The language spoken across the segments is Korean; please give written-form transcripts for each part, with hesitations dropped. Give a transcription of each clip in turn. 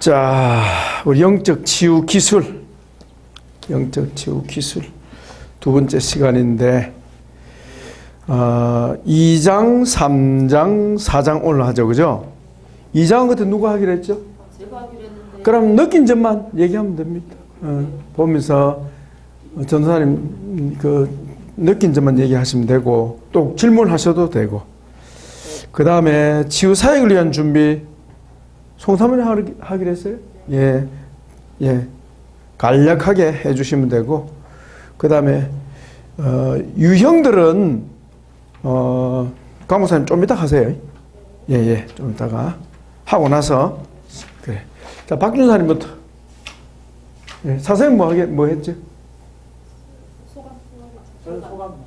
자, 우리 영적 치유 기술 두 번째 시간인데 2장, 3장, 4장 오늘 하죠, 그죠? 2장은 그때 누가 하기로 했죠? 제가 하기로 했는데. 그럼 느낀 점만 얘기하면 됩니다. 보면서 전도사님 그 느낀 점만 얘기하시면 되고 또 질문하셔도 되고, 그 다음에 치유 사역을 위한 준비 송사모님 하기로 했어요? 예. 간략하게 해주시면 되고, 그 다음에 유형들은 강 목사님 좀 이따 하세요. 좀 이따가 하고 나서 그래. 자, 박준사님부터. 사생님 뭐 했죠?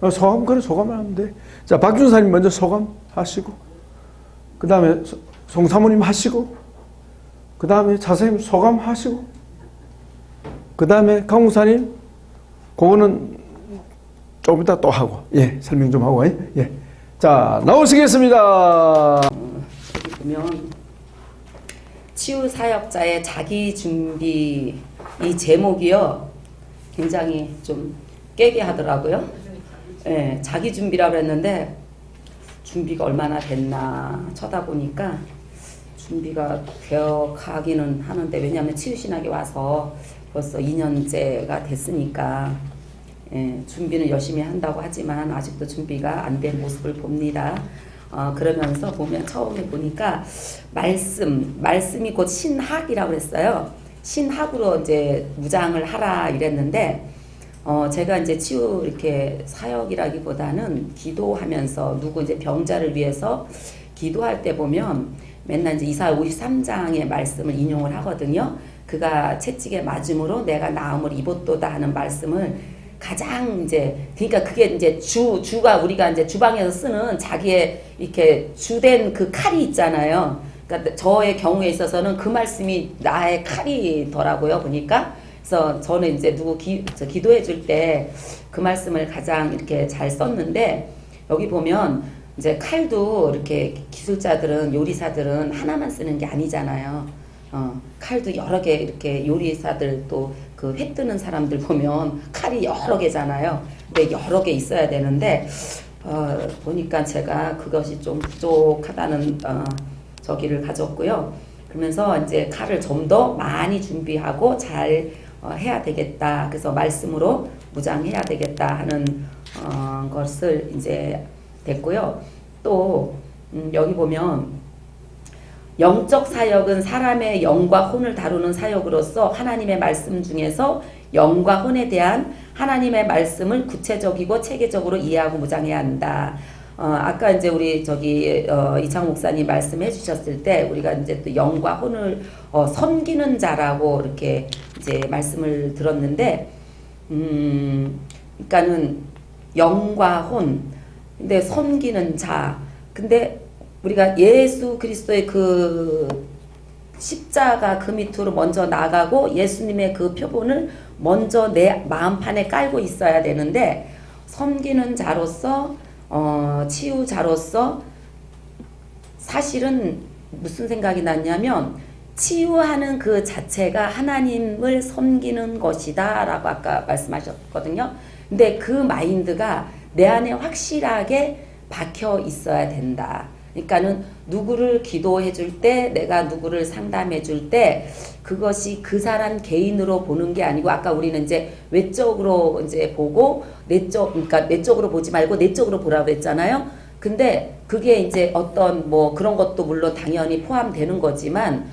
소감. 그래, 소감을 하면 돼. 자, 박준사님 먼저 소감 하시고, 그 다음에 송사모님 하시고, 그 다음에 자세님 소감 하시고, 그 다음에 강무사님 그거는 조금 이따 또 하고, 설명 좀 하고, 자, 나오시겠습니다. 보면 치유 사역자의 자기 준비, 이 제목이요 굉장히 좀 깨게 하더라고요. 자기 준비라고 했는데 준비가 얼마나 됐나 쳐다보니까 준비가 되어가기는 하는데, 왜냐하면 치유신학에 와서 벌써 2년째가 됐으니까 준비는 열심히 한다고 하지만 아직도 준비가 안 된 모습을 봅니다. 그러면서 보면 처음에 보니까 말씀이 곧 신학이라고 그랬어요. 신학으로 이제 무장을 하라 이랬는데, 제가 이제 치유 이렇게 사역이라기보다는 기도하면서 누구 이제 병자를 위해서 기도할 때 보면 맨날 이제 이사야 53장의 말씀을 인용을 하거든요. 그가 채찍에 맞음으로 내가 나음을 입었도다 하는 말씀을 가장 이제, 그러니까 그게 이제 주가 우리가 이제 주방에서 쓰는 자기의 이렇게 주된 그 칼이 있잖아요. 그러니까 저의 경우에 있어서는 그 말씀이 나의 칼이더라고요, 보니까. 그래서 저는 이제 누구 기도해 줄 때 그 말씀을 가장 이렇게 잘 썼는데, 여기 보면 이제 칼도 이렇게 기술자들은, 요리사들은 하나만 쓰는 게 아니잖아요. 칼도 여러 개, 이렇게 요리사들 또 그 회 뜨는 사람들 보면 칼이 여러 개잖아요. 근데 여러 개 있어야 되는데, 보니까 제가 그것이 좀 부족하다는 저기를 가졌고요. 그러면서 이제 칼을 좀 더 많이 준비하고 잘 해야 되겠다. 그래서 말씀으로 무장해야 되겠다 하는 것을 이제 됐고요. 또 여기 보면 영적 사역은 사람의 영과 혼을 다루는 사역으로서 하나님의 말씀 중에서 영과 혼에 대한 하나님의 말씀을 구체적이고 체계적으로 이해하고 무장해야 한다. 아까 이제 우리 이창 목사님 말씀해 주셨을 때 우리가 이제 또 영과 혼을 섬기는 자라고 이렇게 이제 말씀을 들었는데, 그러니까는 영과 혼, 근데 섬기는 자, 근데 우리가 예수 그리스도의 그 십자가 그 밑으로 먼저 나가고 예수님의 그 표본을 먼저 내 마음판에 깔고 있어야 되는데, 섬기는 자로서 치유자로서 사실은 무슨 생각이 났냐면, 치유하는 그 자체가 하나님을 섬기는 것이다 라고 아까 말씀하셨거든요. 근데 그 마인드가 내 안에 확실하게 박혀 있어야 된다. 그러니까는 누구를 기도해 줄 때, 내가 누구를 상담해 줄 때 그것이 그 사람 개인으로 보는 게 아니고, 아까 우리는 이제 외적으로 이제 보고 그러니까 내적으로 보지 말고 내적으로 보라고 했잖아요. 근데 그게 이제 어떤 뭐 그런 것도 물론 당연히 포함되는 거지만,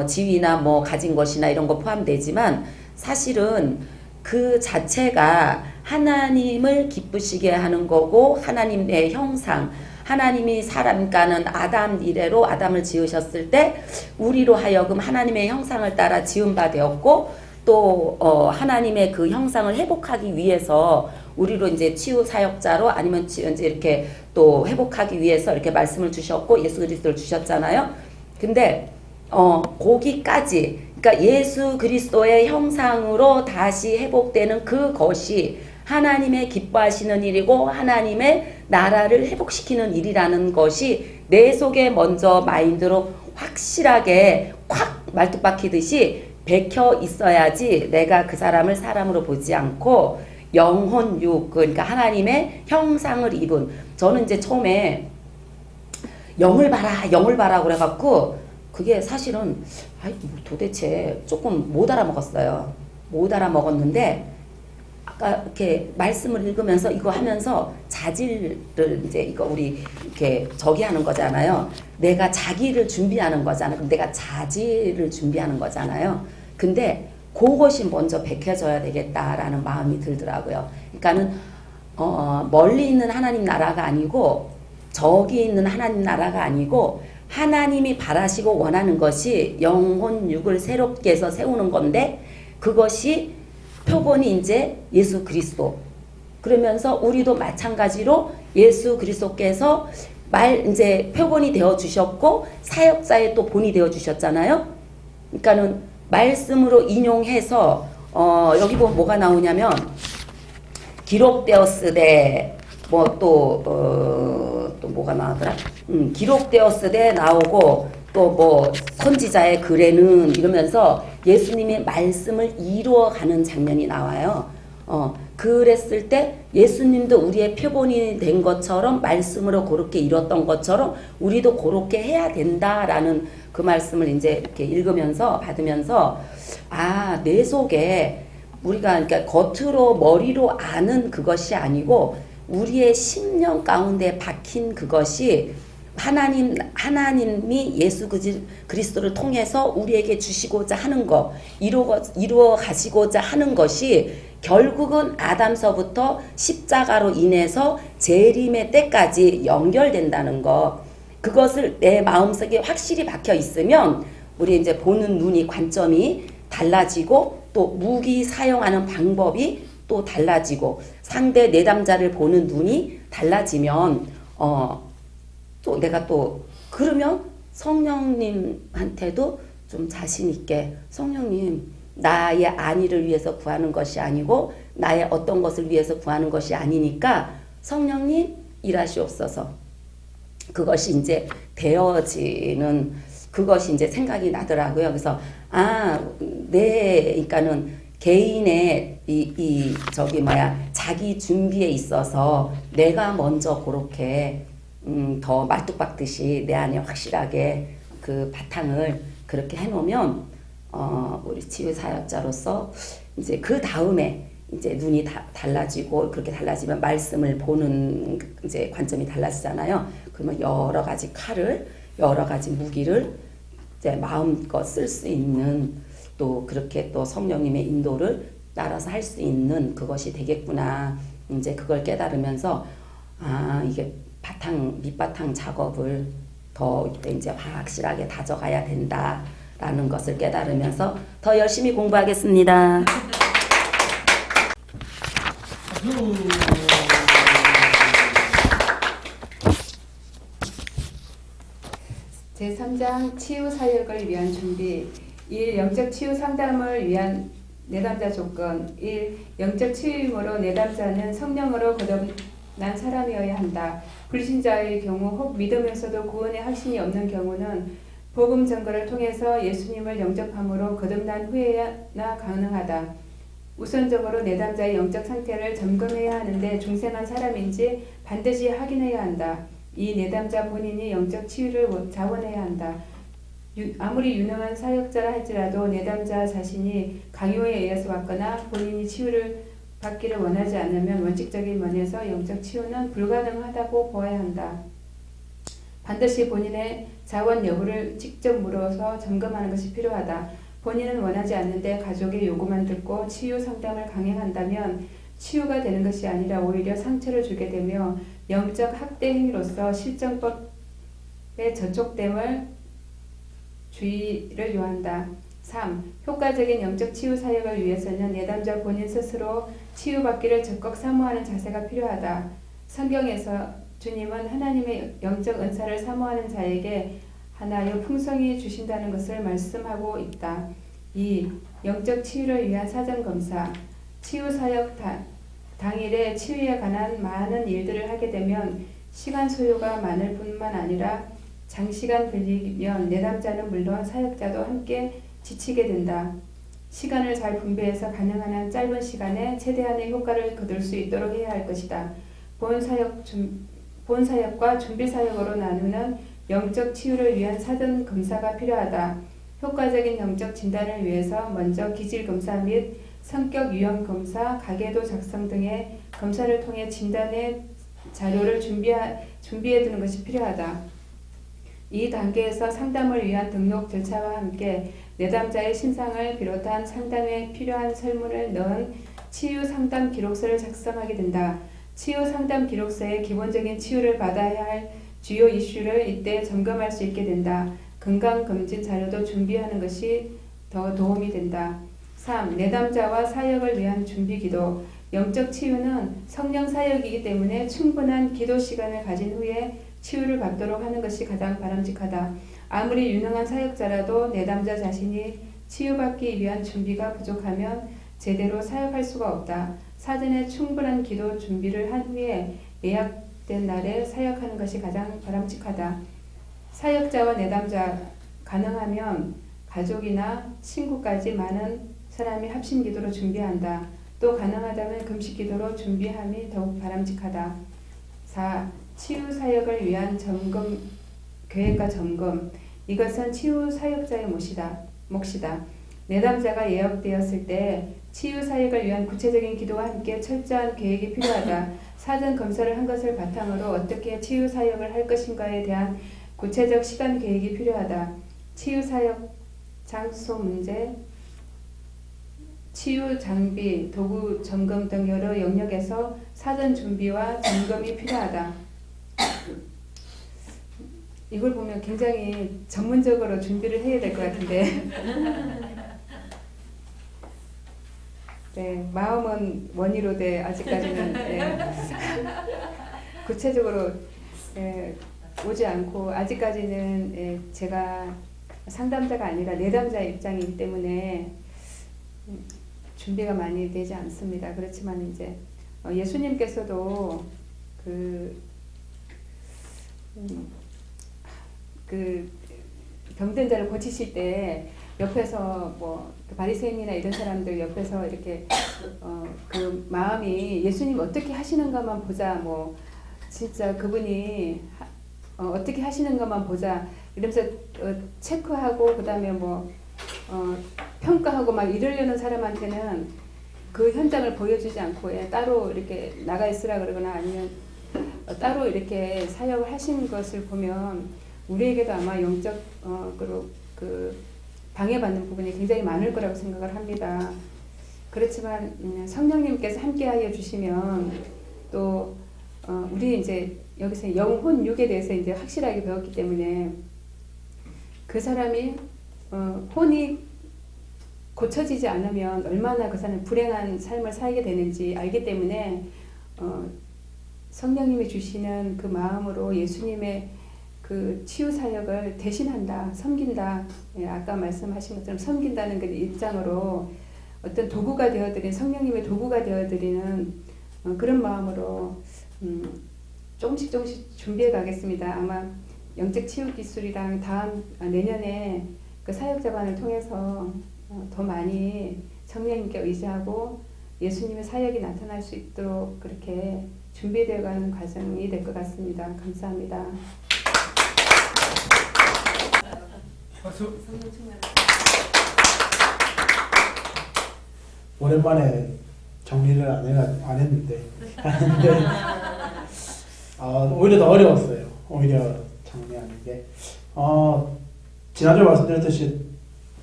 지위나 뭐 가진 것이나 이런 거 포함되지만, 사실은 그 자체가 하나님을 기쁘시게 하는 거고, 하나님의 형상, 하나님이 사람과는 아담 이래로 아담을 지으셨을 때 우리로 하여금 하나님의 형상을 따라 지은 바 되었고, 또 하나님의 그 형상을 회복하기 위해서 우리로 이제 치유 사역자로, 아니면 이제 이렇게 또 회복하기 위해서 이렇게 말씀을 주셨고 예수 그리스도를 주셨잖아요. 근데 거기까지, 그러니까 예수 그리스도의 형상으로 다시 회복되는 그것이 하나님의 기뻐하시는 일이고 하나님의 나라를 회복시키는 일이라는 것이 내 속에 먼저 마인드로 확실하게 확 말뚝박히듯이 백혀 있어야지 내가 그 사람을 사람으로 보지 않고 영혼육, 그러니까 하나님의 형상을 입은, 저는 이제 처음에 영을 봐라 그래갖고 그게 사실은 도대체 조금 못 알아먹었어요. 못 알아먹었는데 아까 이렇게 말씀을 읽으면서 이거 하면서 자질을 이제 이거 우리 이렇게 저기 하는 거잖아요. 내가 자기를 준비하는 거잖아요. 그럼 내가 자질을 준비하는 거잖아요. 근데 그것이 먼저 밝혀져야 되겠다라는 마음이 들더라고요. 그러니까는 멀리 있는 하나님 나라가 아니고 저기 있는 하나님 나라가 아니고 하나님이 바라시고 원하는 것이 영혼 육을 새롭게 해서 세우는 건데 그것이 표본이 이제 예수 그리스도. 그러면서 우리도 마찬가지로 예수 그리스도께서 이제 표본이 되어 주셨고 사역자의 또 본이 되어 주셨잖아요. 그러니까는 말씀으로 인용해서 여기 보면 뭐가 나오냐면 기록되었으되 뭐 또 뭐가 나오더라? 기록되었으되 나오고 또 뭐 선지자의 글에는 이러면서 예수님의 말씀을 이루어가는 장면이 나와요. 그랬을 때 예수님도 우리의 표본이 된 것처럼 말씀으로 그렇게 이뤘던 것처럼 우리도 그렇게 해야 된다라는 그 말씀을 이제 이렇게 읽으면서 받으면서 내 속에 우리가 그러니까 겉으로 머리로 아는 그것이 아니고 우리의 심령 가운데 박힌 그것이 하나님이 예수 그리스도를 통해서 우리에게 주시고자 하는 것, 이루어 가시고자 하는 것이 결국은 아담서부터 십자가로 인해서 재림의 때까지 연결된다는 것. 그것을 내 마음속에 확실히 박혀 있으면 우리 이제 보는 눈이 관점이 달라지고 또 무기 사용하는 방법이 또 달라지고 상대 내담자를 보는 눈이 달라지면 또 내가 또 그러면 성령님한테도 좀 자신 있게 성령님 나의 안위를 위해서 구하는 것이 아니고 나의 어떤 것을 위해서 구하는 것이 아니니까 성령님 일하시옵소서. 그것이 이제 되어지는 그것이 이제 생각이 나더라고요. 그래서 그러니까는 개인의 자기 준비에 있어서 내가 먼저 그렇게 더 말뚝박듯이 내 안에 확실하게 그 바탕을 그렇게 해놓으면 우리 치유사역자로서 이제 그 다음에 이제 눈이 달라지고 그렇게 달라지면 말씀을 보는 이제 관점이 달라지잖아요. 그러면 여러 가지 칼을 여러 가지 무기를 이제 마음껏 쓸 수 있는 또 그렇게 또 성령님의 인도를 따라서 할 수 있는 그것이 되겠구나. 이제 그걸 깨달으면서 이게 밑바탕 작업을 더 이제 확실하게 다져가야 된다라는 것을 깨달으면서 더 열심히 공부하겠습니다. 제3장 치유 사역을 위한 준비. 1. 영적 치유 상담을 위한 내담자 조건. 1. 영적 치유임으로 내담자는 성령으로 거듭난 사람이어야 한다. 불신자의 경우 혹 믿으면서도 구원의 확신이 없는 경우는 복음 증거를 통해서 예수님을 영접함으로 거듭난 후에나 가능하다. 우선적으로 내담자의 영적 상태를 점검해야 하는데 중생한 사람인지 반드시 확인해야 한다. 이 내담자 본인이 영적 치유를 자원해야 한다. 아무리 유능한 사역자라 할지라도 내담자 자신이 강요에 의해서 받거나 본인이 치유를 받기를 원하지 않으면 원칙적인 면에서 영적 치유는 불가능하다고 보아야 한다. 반드시 본인의 자원 여부를 직접 물어서 점검하는 것이 필요하다. 본인은 원하지 않는데 가족의 요구만 듣고 치유 상담을 강행한다면 치유가 되는 것이 아니라 오히려 상처를 주게 되며 영적 학대 행위로서 실정법에 저촉됨을 주의를 요한다. 3. 효과적인 영적 치유 사역을 위해서는 내담자 본인 스스로 치유받기를 적극 사모하는 자세가 필요하다. 성경에서 주님은 하나님의 영적 은사를 사모하는 자에게 하나여 풍성히 주신다는 것을 말씀하고 있다. 2. 영적 치유를 위한 사전검사. 치유 사역 당일에 치유에 관한 많은 일들을 하게 되면 시간 소요가 많을 뿐만 아니라 장시간 걸리면 내담자는 물론 사역자도 함께 지치게 된다. 시간을 잘 분배해서 가능한 한 짧은 시간에 최대한의 효과를 거둘 수 있도록 해야 할 것이다. 본 사역과 준비 사역으로 나누는 영적 치유를 위한 사전 검사가 필요하다. 효과적인 영적 진단을 위해서 먼저 기질 검사 및 성격 유형 검사, 가계도 작성 등의 검사를 통해 진단의 자료를 준비해 두는 것이 필요하다. 이 단계에서 상담을 위한 등록 절차와 함께 내담자의 신상을 비롯한 상담에 필요한 설문을 넣은 치유 상담 기록서를 작성하게 된다. 치유 상담 기록서에 기본적인 치유를 받아야 할 주요 이슈를 이때 점검할 수 있게 된다. 건강검진 자료도 준비하는 것이 더 도움이 된다. 3. 내담자와 사역을 위한 준비기도. 영적 치유는 성령 사역이기 때문에 충분한 기도 시간을 가진 후에 치유를 받도록 하는 것이 가장 바람직하다. 아무리 유능한 사역자라도 내담자 자신이 치유받기 위한 준비가 부족하면 제대로 사역할 수가 없다. 사전에 충분한 기도 준비를 한 후에 예약된 날에 사역하는 것이 가장 바람직하다. 사역자와 내담자, 가능하면 가족이나 친구까지 많은 사람이 합심 기도로 준비한다. 또 가능하다면 금식 기도로 준비함이 더욱 바람직하다. 4. 치유 사역을 위한 점검, 계획과 점검. 이것은 치유 사역자의 몫이다. 내담자가 예약되었을 때 치유 사역을 위한 구체적인 기도와 함께 철저한 계획이 필요하다. 사전 검사를 한 것을 바탕으로 어떻게 치유 사역을 할 것인가에 대한 구체적 시간 계획이 필요하다. 치유 사역 장소 문제, 치유 장비, 도구 점검 등 여러 영역에서 사전 준비와 점검이 필요하다. 이걸 보면 굉장히 전문적으로 준비를 해야 될 것 같은데 네, 마음은 원이로되 아직까지는 네, 구체적으로 오지 않고 아직까지는 제가 상담자가 아니라 내담자의 입장이기 때문에 준비가 많이 되지 않습니다. 그렇지만 이제 예수님께서도 그 병든 자를 고치실 때 옆에서 뭐 바리새인이나 이런 사람들 옆에서 이렇게 그 마음이 예수님 어떻게 하시는가만 보자, 뭐 진짜 그분이 어떻게 하시는가만 보자 이러면서 체크하고 그다음에 뭐 평가하고 막 이러려는 사람한테는 그 현장을 보여주지 않고 따로 이렇게 나가 있으라 그러거나 아니면 따로 이렇게 사역을 하신 것을 보면 우리에게도 아마 영적 그 방해받는 부분이 굉장히 많을 거라고 생각을 합니다. 그렇지만 성령님께서 함께하여 주시면 또 우리 이제 여기서 영혼 육에 대해서 이제 확실하게 배웠기 때문에 그 사람이 혼이 고쳐지지 않으면 얼마나 그 사람이 불행한 삶을 살게 되는지 알기 때문에 성령님이 주시는 그 마음으로 예수님의 그 치유 사역을 대신한다, 섬긴다. 예, 아까 말씀하신 것처럼 섬긴다는 그 입장으로 어떤 도구가 되어드린 성령님의 도구가 되어드리는 그런 마음으로 조금씩 준비해 가겠습니다. 아마 영적 치유 기술이랑 다음 내년에 그 사역자반을 통해서 더 많이 성령님께 의지하고 예수님의 사역이 나타날 수 있도록 그렇게 준비되어가는 과정이 될 것 같습니다. 감사합니다. 박수. 오랜만에 정리를 안 했는데 오히려 더 어려웠어요. 오히려 정리하는 게 지난주에 말씀드렸듯이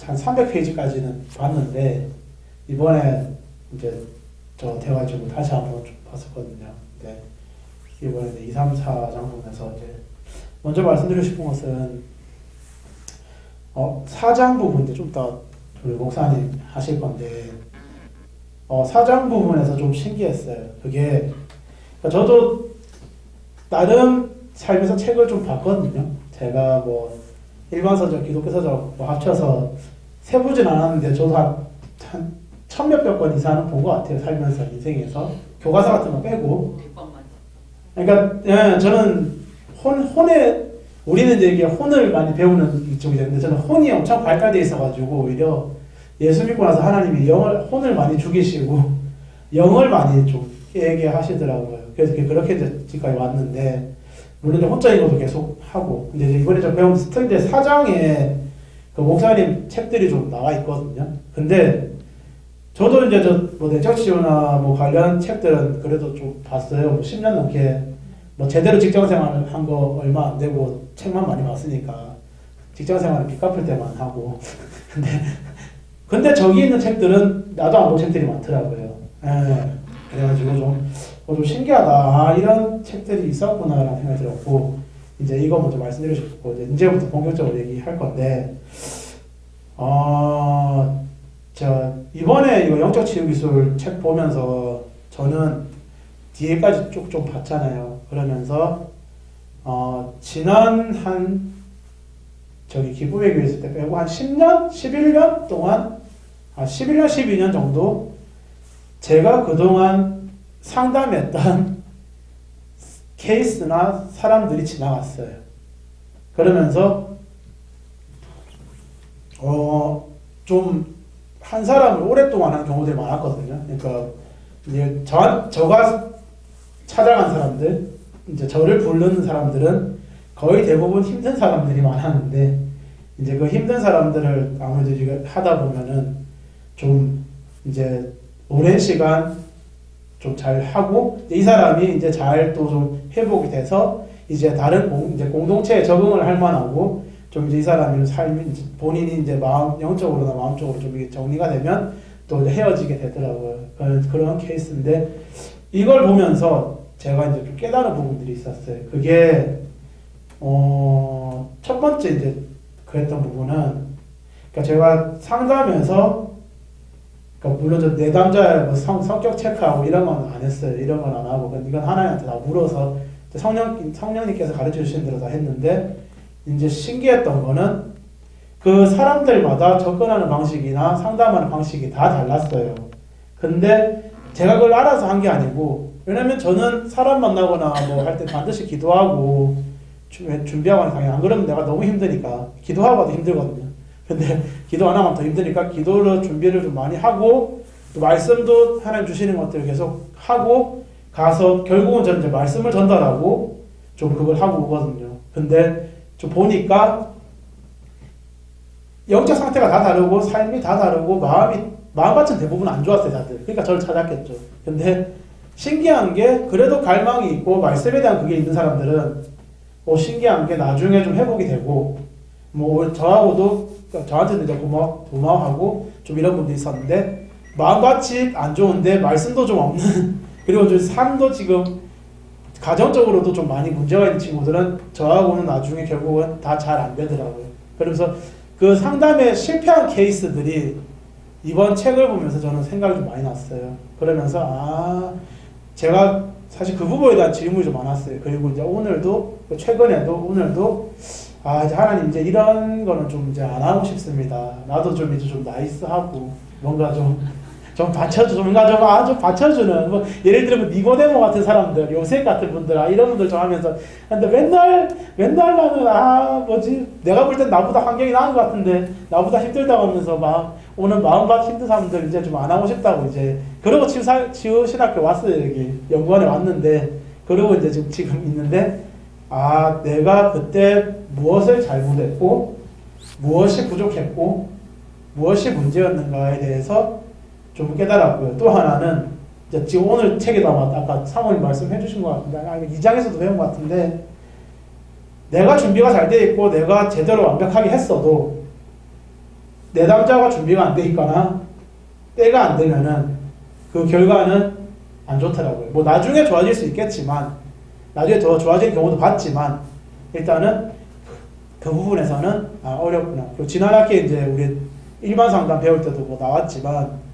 한 300페이지까지는 봤는데 이번에 이제 저 대화집을 다시 한번 봤었거든요. 근데 이번에 2, 3, 4장 보면서 이제 먼저 말씀드리고 싶은 것은 4장 부분인데 좀 더 우리 목사님 하실 건데 4장 부분에서 좀 신기했어요. 그게 그러니까 저도 나름 살면서 책을 좀 봤거든요. 제가 뭐 일반 서적, 기독교 서적 뭐 합쳐서 세보진 않았는데 저도 한 1000몇백 권 이상은 본 것 같아요. 살면서 인생에서 교과서 같은 거 빼고. 그러니까 저는 우리는 이제 이게 혼을 많이 배우는 이쪽이잖아요. 저는 혼이 엄청 발달돼 있어가지고 오히려 예수 믿고 나서 하나님이 혼을 많이 죽이시고 영을 많이 좀 깨게 하시더라고요. 그래서 그렇게 이제 지금까지 왔는데, 물론 이제 혼자인 것도 계속 하고, 근데 이제 이번에 좀 배운 스터디의 4장에 그 목사님 책들이 좀 나와 있거든요. 근데 저도 이제 뭐 내적 치유나 뭐 관련 책들은 그래도 좀 봤어요. 뭐 10년 넘게 뭐 제대로 직장 생활을 한 거 얼마 안 되고 책만 많이 봤으니까 직장 생활은 빚 갚을 때만 하고. 근데 저기 있는 책들은 나도 안 본 책들이 많더라고요. 예. 그래가지고 좀 신기하다. 아, 이런 책들이 있었구나라는 생각이 들었고, 이제 이거 먼저 말씀드리고 싶고, 이제부터 본격적으로 얘기할 건데, 자, 이번에 이거 영적 치유 기술 책 보면서 저는 뒤에까지 쭉 좀 봤잖아요. 그러면서, 지난 기부의 교회 있을 때 빼고 한 10년? 11년 동안, 11년, 12년 정도 제가 그동안 상담했던 케이스나 사람들이 지나갔어요. 그러면서 좀 한 사람을 오랫동안 한 경우들이 많았거든요. 그러니까 이제 저가 찾아간 사람들, 이제 저를 부르는 사람들은 거의 대부분 힘든 사람들이 많았는데, 이제 그 힘든 사람들을 아무래도 이제 하다 보면은 좀 이제 오랜 시간 좀 잘 하고, 이 사람이 이제 잘 또 좀 회복이 돼서 이제 다른 이제 공동체에 적응을 할 만하고, 좀 이제 이 사람이 삶이 본인이 이제 영적으로나 마음적으로 좀 이게 정리가 되면 또 이제 헤어지게 되더라고요. 그런 케이스인데, 이걸 보면서 제가 이제 좀 깨달은 부분들이 있었어요. 그게 첫 번째 이제 그랬던 부분은, 그러니까 제가 상담에서, 그러니까 물론 저 내담자의 뭐 성격 체크하고 이런 건 안 했어요. 이런 건 안 하고, 이건 하나님한테 다 물어서 성령님께서 가르쳐 주신 대로 다 했는데, 이제 신기했던 거는 그 사람들마다 접근하는 방식이나 상담하는 방식이 다 달랐어요. 근데 제가 그걸 알아서 한 게 아니고, 왜냐면 저는 사람 만나거나 뭐 할 때 반드시 기도하고 준비하고 하는 당연히, 안 그러면 내가 너무 힘드니까, 기도하고 가도 힘들거든요. 근데 기도 안 하면 더 힘드니까 기도를 준비를 좀 많이 하고, 또 말씀도 하나님 주시는 것들을 계속 하고 가서 결국은 저는 이제 말씀을 전달하고 좀 그걸 하고 오거든요. 근데 좀 보니까 영적 상태가 다 다르고 삶이 다 다르고 마음밭은 대부분 안 좋았어요, 다들. 그러니까 저를 찾았겠죠. 근데 신기한 게, 그래도 갈망이 있고 말씀에 대한 그게 있는 사람들은 신기한 게 나중에 좀 회복이 되고, 뭐 저하고도, 저한테도 이제 고마워하고 좀 이런 분들이 있었는데, 마음밭이 안 좋은데 말씀도 좀 없는 그리고 좀 삶도 지금 가정적으로도 좀 많이 문제가 있는 친구들은 저하고는 나중에 결국은 다 잘 안 되더라고요. 그러면서 그 상담에 실패한 케이스들이 이번 책을 보면서 저는 생각이 좀 많이 났어요. 그러면서 제가 사실 그 부분에 대한 질문이 좀 많았어요. 그리고 이제 최근에도 오늘도 이제 하나님, 이제 이런 거는 좀 이제 안 하고 싶습니다. 나도 좀 이제 좀 나이스하고 뭔가 좀 받쳐주는, 뭐, 예를 들면, 니고데모 같은 사람들, 요셉 같은 분들, 이런 분들 좀 하면서, 근데 맨날 나는, 내가 볼 땐 나보다 환경이 나은 것 같은데, 나보다 힘들다고 하면서 오늘 마음밭 힘든 사람들 이제 좀 안 하고 싶다고 이제, 그러고 치유신학교 왔어요, 여기. 연구원에 왔는데, 그러고 이제 지금 있는데, 내가 그때 무엇을 잘못했고, 무엇이 부족했고, 무엇이 문제였는가에 대해서 좀 깨달았고요. 또 하나는 이제 지금 오늘 책에도 아까 사모님 말씀해 주신 것 같은데, 2장에서도 배운 것 같은데, 내가 준비가 잘 돼 있고 내가 제대로 완벽하게 했어도 내담자가 준비가 안 돼 있거나 때가 안 되면은 그 결과는 안 좋더라고요. 뭐 나중에 좋아질 수 있겠지만, 나중에 더 좋아질 경우도 봤지만, 일단은 그 부분에서는 어렵구나. 그리고 지난 학기에 이제 우리 일반 상담 배울 때도 뭐 나왔지만,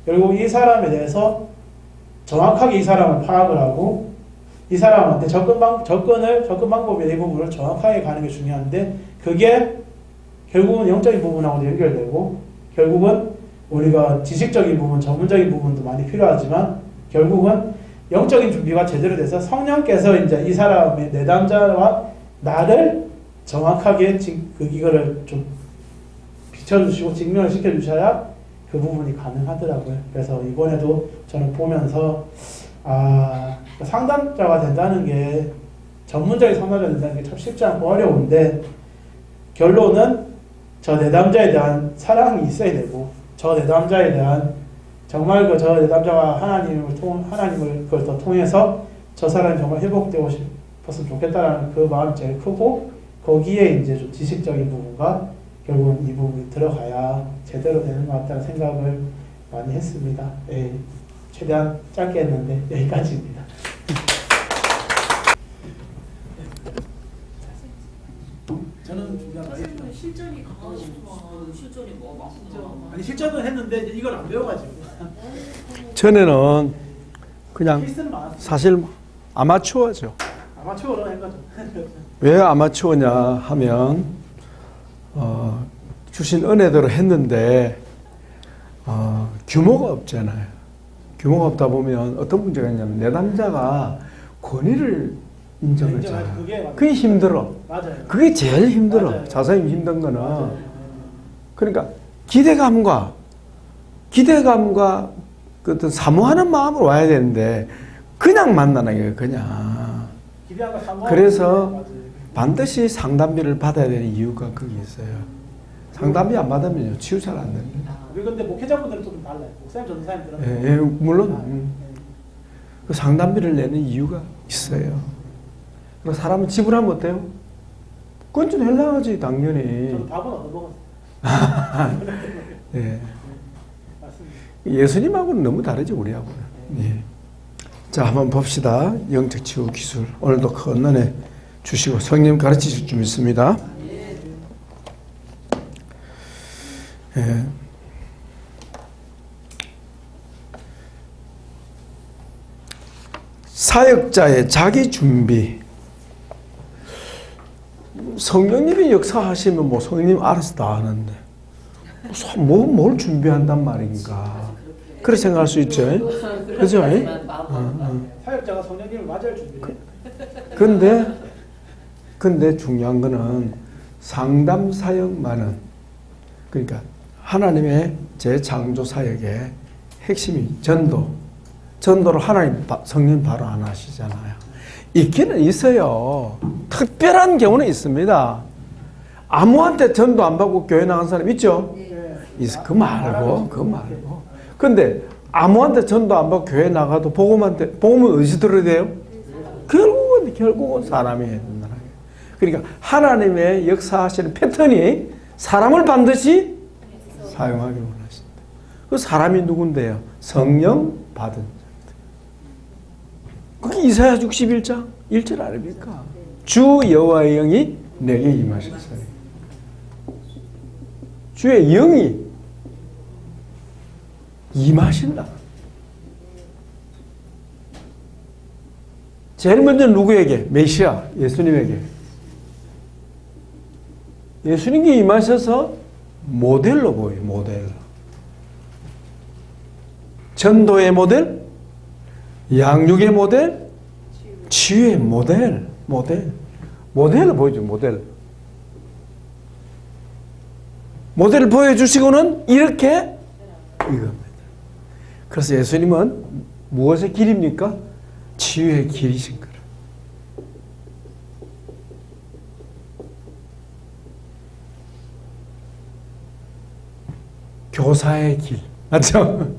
결국 이 사람에 대해서 정확하게 이 사람을 파악을 하고, 이 사람한테 접근 방법의 이 부분을 정확하게 가는 게 중요한데, 그게 결국은 영적인 부분하고도 연결되고, 결국은 우리가 지식적인 부분, 전문적인 부분도 많이 필요하지만, 결국은 영적인 준비가 제대로 돼서 성령께서 이제 이 사람의 내담자와 나를 정확하게 이거를 좀 비춰주시고 증명을 시켜주셔야 그 부분이 가능하더라고요. 그래서 이번에도 저는 보면서 상담자가 된다는 게 전문적인 상담자가 된다는 게 참 쉽지 않고 어려운데 결론은 저 내담자에 대한 사랑이 있어야 되고 저 내담자에 대한 정말 저 내담자가 하나님을 그걸 더 통해서 저 사람이 정말 회복되고 싶었으면 좋겠다라는 그 마음이 제일 크고 거기에 이제 좀 지식적인 부분과 결국은 이 부분이 들어가야 제대로 되는 것 같다는 생각을 많이 했습니다. 예, 최대한 짧게 했는데 여기까지입니다. 저는 실전이 강하시구만. 실전이 뭐 많구나. 아니 실전은 했는데 이걸 안 배워가지고 전에는 그냥 필수는 많았어요. 사실 아마추어죠. 아마추어로 한 거죠. 왜 아마추어냐 하면 주신 은혜대로 했는데 규모가 없잖아요. 규모가 없다 보면 어떤 문제가 있냐면 내담자가 권위를 인정을 인정하죠. 잘. 그게 맞아요. 그게 힘들어. 맞아요. 그게 제일 힘들어. 맞아요. 자선이 힘든 거는. 맞아요. 그러니까 기대감과 그 어떤 사모하는 마음으로 와야 되는데 그냥 만나는 거예요. 그냥. 기대한 거 사모하고 그래서 맞아요. 반드시 상담비를 받아야 되는 이유가 거기 있어요. 상담비 안 받으면 치유 잘 안 됩니다. 우리 근데 목회자분들은 좀 달라요. 목사님 전사님들은 예, 물론 그 상담비를 내는 이유가 있어요. 그리고 사람은 지불하면 어때요? 그건 좀 hel라하지 당연히. 저는 밥은 얻어먹었어요. 예. 맞습니다. 예수님하고는 너무 다르죠 우리하고는. 예. 자 한번 봅시다. 영적 치유 기술 오늘도 큰 은혜 주시고 성령 가르치실 줄 믿습니다. 예. 사역자의 자기 준비. 성령님이 역사하시면 뭐 성령님 알아서 다 하는데 뭘 준비한단 말인가. 그렇게 생각할 수 있죠. 그죠? 사역자가 성령님을 맞을 준비를 근데 중요한 거는 상담 사역만은 그러니까 하나님의 재창조 사역의 핵심이 전도를 하나님 성령 바로 안 하시잖아요. 있기는 있어요. 특별한 경우는 있습니다. 아무한테 전도 안 받고 교회 나간 사람 있죠? 있어. 그거 말고. 근데 아무한테 전도 안 받고 교회 나가도 복음은 어디서 들어야 돼요? 결국은 사람이 해야 된다. 그러니까 하나님의 역사하시는 패턴이 사람을 반드시 사용하기를 원하신다. 그 사람이 누군데요? 성령 받은 자. 그게 이사야 61장 1절 아닙니까? 주 여호와의 영이 내게 임하셨어요. 주의 영이 임하신다. 제일 먼저 누구에게? 메시아 예수님에게. 예수님께 임하셔서 모델로 보여요. 모델. 전도의 모델, 양육의 모델, 치유의 모델을 보여줘. 모델을 보여주시고는 이렇게 이겁니다. 그래서 예수님은 무엇의 길입니까? 치유의 길이신 거라. 교사의 길, 맞죠?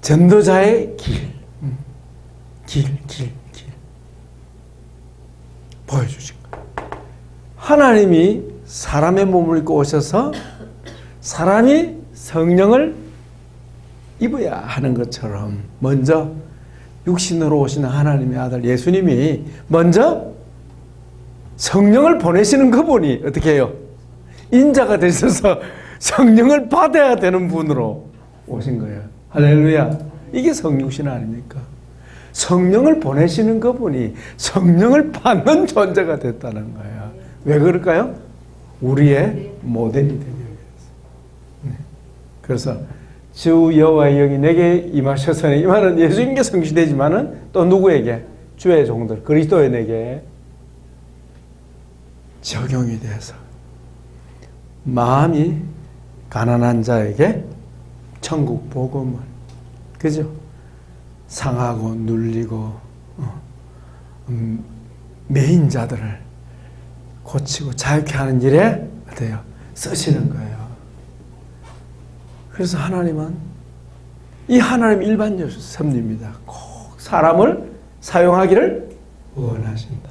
전도자의 길. 보여주신 거예요. 하나님이 사람의 몸을 입고 오셔서 사람이 성령을 입어야 하는 것처럼 먼저 육신으로 오시는 하나님의 아들 예수님이 먼저 성령을 보내시는 그분이 어떻게 해요? 인자가 되셔서 성령을 받아야 되는 분으로 오신 거예요. 할렐루야. 이게 성육신 아닙니까? 성령을 보내시는 그분이 성령을 받는 존재가 됐다는 거예요. 왜 그럴까요? 우리의 모델이 되기 위해서. 그래서 주 여호와의 영이 내게 임하셔서 이 말은 예수님께 성취되지만은 또 누구에게? 주의 종들 그리스도인에게 적용이 돼서 마음이 가난한 자에게 천국 복음을, 그죠? 상하고 눌리고 매인 자들을 고치고 자유케 하는 일에 어때요? 쓰시는 거예요. 그래서 하나님은 이 하나님 일반적 섭리입니다. 꼭 사람을 사용하기를 원하신다.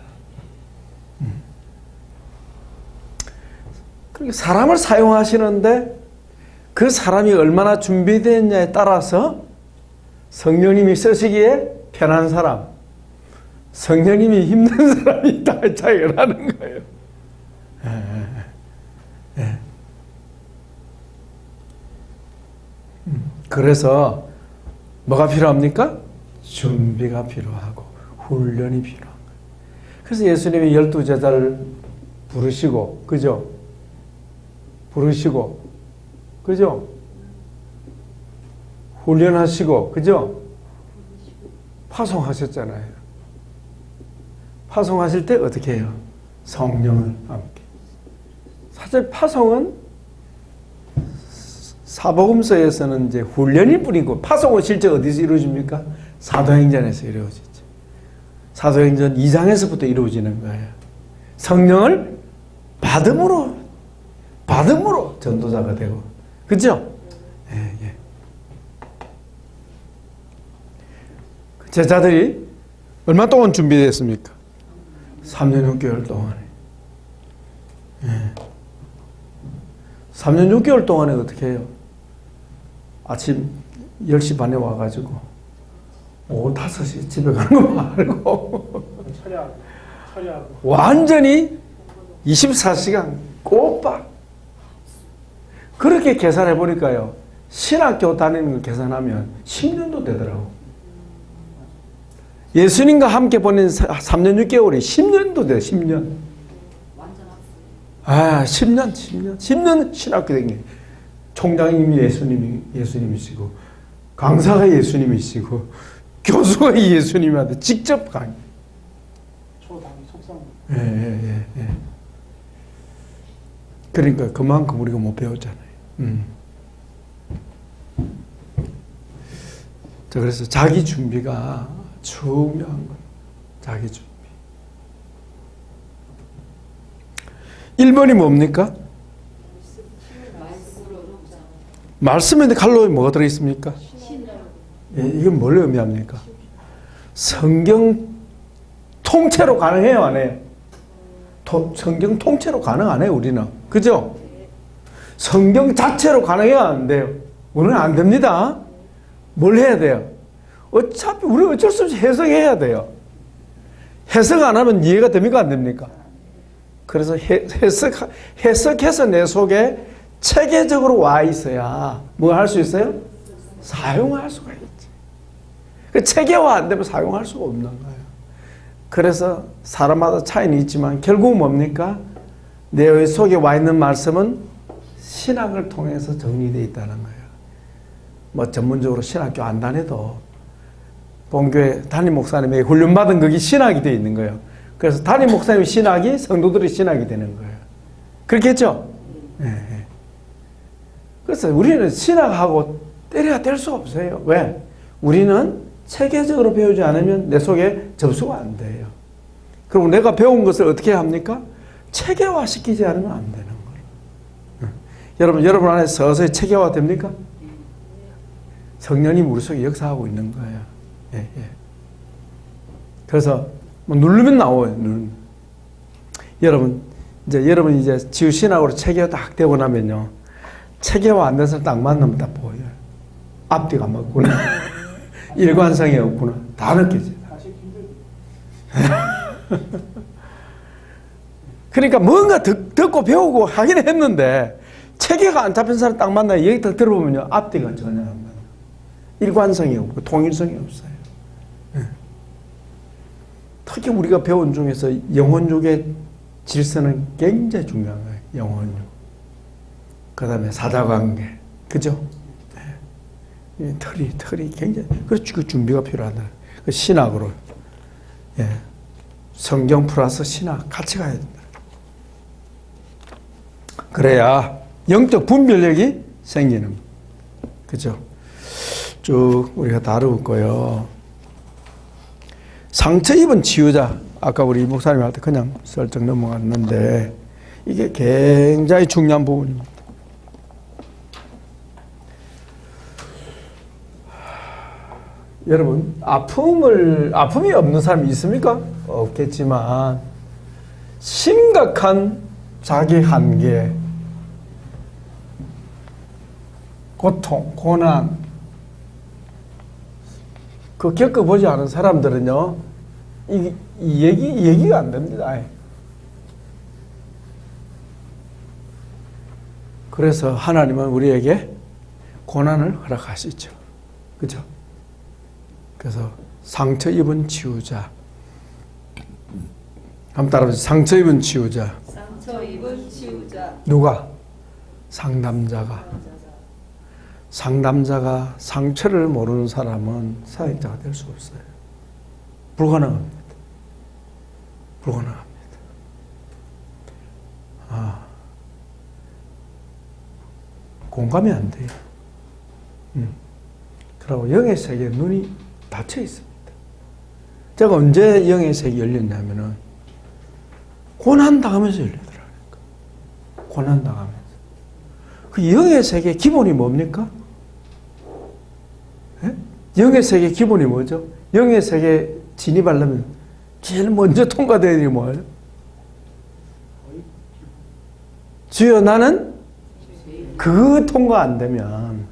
그러니까 사람을 사용하시는데 그 사람이 얼마나 준비되었냐에 따라서 성령님이 쓰시기에 편한 사람, 성령님이 힘든 사람이 다 차이가 나는 거예요. 그래서 뭐가 필요합니까? 준비가 필요하고 훈련이 필요한 거예요. 그래서 예수님이 12제자를 부르시고, 그죠? 부르시고, 그죠? 훈련하시고, 그죠? 파송하셨잖아요. 파송하실 때 어떻게 해요? 성령을 함께. 사실 파송은 사복음서에서는 이제 훈련일 뿐이고, 파송은 실제 어디서 이루어집니까? 사도행전에서 이루어지죠. 사도행전 2장에서부터 이루어지는 거예요. 성령을 받음으로 전도자가 되고, 그죠? 예. 제자들이 얼마 동안 준비됐습니까? 3년 6개월 동안에. 3년 6개월 동안에 어떻게 해요? 아침 10시 반에 와가지고 오후 5시 집에 가는 거 말고 처리하고 완전히 24시간 꼬박. 그렇게 계산해 보니까요, 신학교 다니는 걸 계산하면 10년도 되더라고. 예수님과 함께 보낸 3년 6개월이 10년도 돼요. 10년. 아, 10년 신학교 된 게. 총장님이 예수님이시고, 강사가 예수님이시고, 교수가 예수님한테 직접 강의. 초당이 속상. 예. 그러니까 그만큼 우리가 못 배웠잖아요. 자, 그래서 자기 준비가 중요한 거예요. 자기 준비. 1번이 뭡니까? 말씀인데 칼로에 뭐가 들어있습니까? 예, 이건 뭘 의미합니까? 성경 통째로 가능해요, 안 해요? 성경 통째로 가능 안 해요, 우리는. 그죠? 성경 자체로 가능해요, 안 돼요? 우리는 안 됩니다. 뭘 해야 돼요? 어차피 우리 어쩔 수 없이 해석해야 돼요. 해석 안 하면 이해가 됩니까, 안 됩니까? 그래서 해석해서 내 속에 체계적으로 와 있어야 뭐 할 수 있어요? 사용할 수가 있지. 그 체계화 안 되면 사용할 수가 없는 거예요. 그래서 사람마다 차이는 있지만 결국 뭡니까? 내 속에 와 있는 말씀은 신학을 통해서 정리되어 있다는 거예요. 뭐 전문적으로 신학교 안 다녀도 본교회 담임 목사님에게 훈련받은 그게 신학이 되어 있는 거예요. 그래서 담임 목사님 신학이 성도들의 신학이 되는 거예요. 그렇겠죠? 네. 그래서 우리는 신학하고 때려야 뗄 수가 없어요. 왜? 우리는 체계적으로 배우지 않으면 내 속에 접수가 안 돼요. 그럼 내가 배운 것을 어떻게 합니까? 체계화시키지 않으면 안 되는 거예요. 여러분 안에 서서히 체계화 됩니까? 성령님 우리 속에 역사하고 있는 거예요. 예. 그래서 뭐 누르면 나와요. 여러분 이제 지우신학으로 체계화 딱 되고 나면요, 체계화 안 돼서 딱 만나면 딱 보여요. 앞뒤가 안 맞구나. 일관성이 없구나. 다 느껴져요. 그러니까 뭔가 듣고 배우고 하긴 했는데 체계가 안 잡힌 사람 딱 만나요. 얘기 딱 들어보면요, 앞뒤가 전혀 안 맞아요. 일관성이 없고 통일성이 없어요. 특히 우리가 배운 중에서 영혼육의 질서는 굉장히 중요한 거예요. 영혼육. 그 다음에 사자관계. 그죠? 틀이 굉장히, 그 준비가 필요하다. 그 신학으로. 예. 성경 플러스 신학 같이 가야 된다. 그래야 영적 분별력이 생기는 거예요. 그죠? 쭉 우리가 다룰 거요. 상처 입은 치유자. 아까 우리 목사님한테 그냥 슬쩍 넘어갔는데 이게 굉장히 중요한 부분입니다. 여러분, 아픔이 없는 사람이 있습니까? 없겠지만 심각한 자기 한계, 고통, 고난, 그 겪어보지 않은 사람들은요, 이 얘기가 안 됩니다. 그래서 하나님은 우리에게 고난을 허락하시죠. 그죠? 그래서 상처 입은 치유자. 한번 따라해보세요. 상처 입은 치유자. 상처 입은 치유자. 누가? 상담자가. 상담자가 상처를 모르는 사람은 사역자가 될 수 없어요. 불가능합니다. 불가능합니다. 공감이 안 돼요. 그리고 영의 세계에 눈이 닫혀 있습니다. 제가 언제 영의 세계 열렸냐면은 고난당하면서 열리더라고요. 고난당하면서. 그 영의 세계 기본이 뭡니까? 예? 영의 세계 기본이 뭐죠? 영의 세계 진입하려면 제일 먼저 통과되는 게 뭐예요? 주여 나는 그 통과 안 되면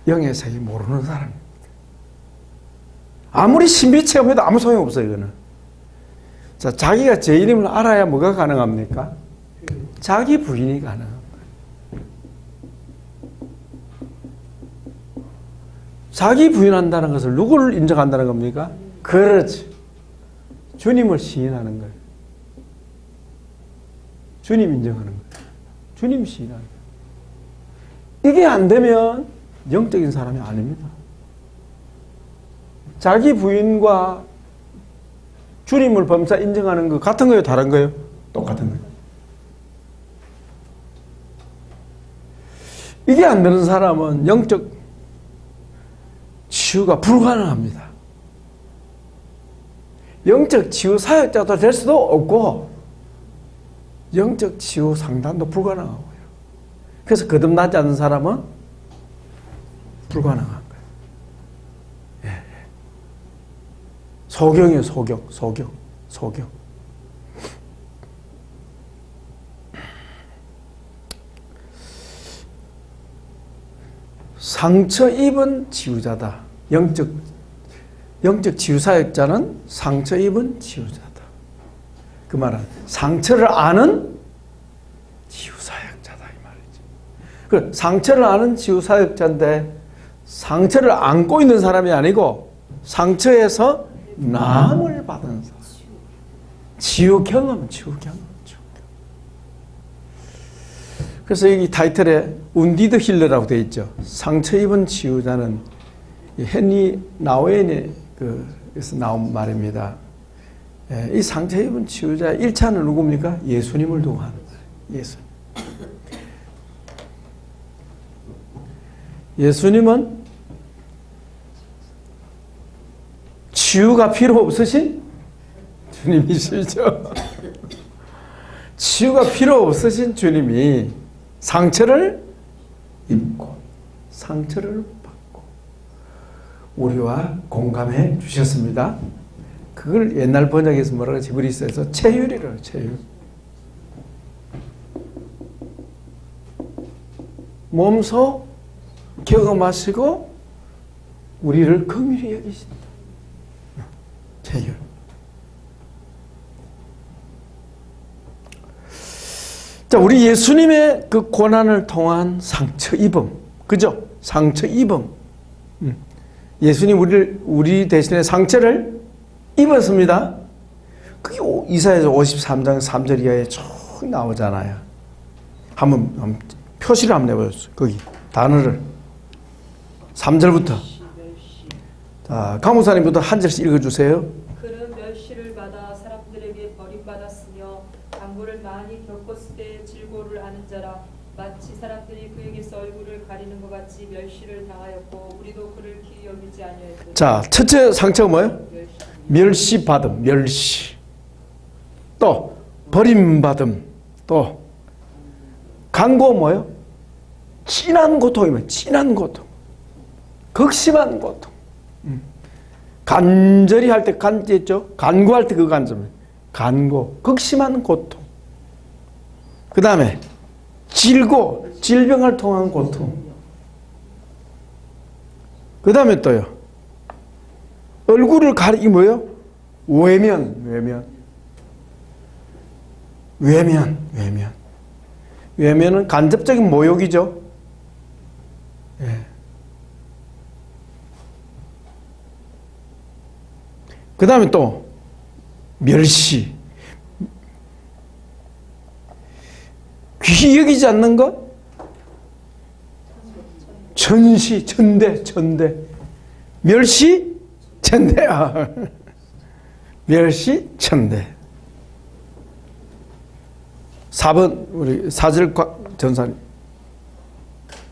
영의 세계 모르는 사람입니다. 아무리 신비 체험해도 아무 소용 없어요, 이거는. 자, 자기가 제 이름을 알아야 뭐가 가능합니까? 자기 부인이 가능합니다. 자기 부인한다는 것을 누구를 인정한다는 겁니까? 그렇지. 주님을 시인하는 거예요. 주님 인정하는 거예요. 주님 시인하는 거예요. 이게 안 되면 영적인 사람이 아닙니다. 자기 부인과 주님을 범사 인정하는 거 같은 거예요? 다른 거예요? 똑같은 거예요. 이게 안 되는 사람은 영적 치유가 불가능합니다. 영적 치유 사역자도 될 수도 없고 영적 치유 상담도 불가능하고요. 그래서 거듭나지 않는 사람은 불가능한 거예요. 예. 소경이에요, 소경. 상처 입은 치유자다. 영적 치유 사역자는 상처 입은 치유자다. 그 말은 상처를 아는 치유 사역자다 이 말이죠. 그 상처를 아는 치유 사역자인데 상처를 안고 있는 사람이 아니고 상처에서 남을 받은 사람. 치유 경험. 그래서 여기 타이틀에 운디드 힐러라고 되어 있죠. 상처 입은 치유자는 헨리 나우엔의 그에서 나온 말입니다. 이 상처 입은 치유자 1차는 누굽니까? 예수님을 두고 하는 거예요. 예수님은 치유가 필요 없으신 주님이시죠. 치유가 필요 없으신 주님이 상처를 입고 상처를 받고 우리와 공감해 주셨습니다. 그걸 옛날 번역에서 뭐라고 히브리서에서 체휼이라고 체휼. 몸소 경험하시고 우리를 긍휼히 여기신다. 체휼. 자, 우리 예수님의 그 고난을 통한 상처 입음, 그죠? 상처 입음. 예수님 우리 대신에 상처를 입었습니다. 그게 이사야서 53장 3절 이하에 쭉 나오잖아요. 한번 표시를 한번 해보세요. 거기 단어를 3절부터. 자, 강목사님부터 한 절씩 읽어주세요. 그는 멸시를 받아 사람들에게 버림받았으며 강구를 많이 겪었을 때 질고를 멸시를 당하였고 우리도 그를 귀히 여기지 아니하였으니. 자, 첫째 상처가 뭐예요? 멸시받음, 멸시. 또 버림받음. 또 간고 뭐예요? 진한 고통이면 진한 고통. 극심한 고통. 간절히 할 때 간지 있죠? 간구할 때 그 간점. 간고, 극심한 고통. 그 다음에 질고, 질병을 통한 고통. 그 다음에 또요. 얼굴을 가리기 뭐예요? 외면. 외면은 간접적인 모욕이죠. 예. 그 다음에 또 멸시. 귀히 여기지 않는 것? 전시, 천대. 멸시, 천대. 멸시, 천대. 4번 우리 사절 전사님.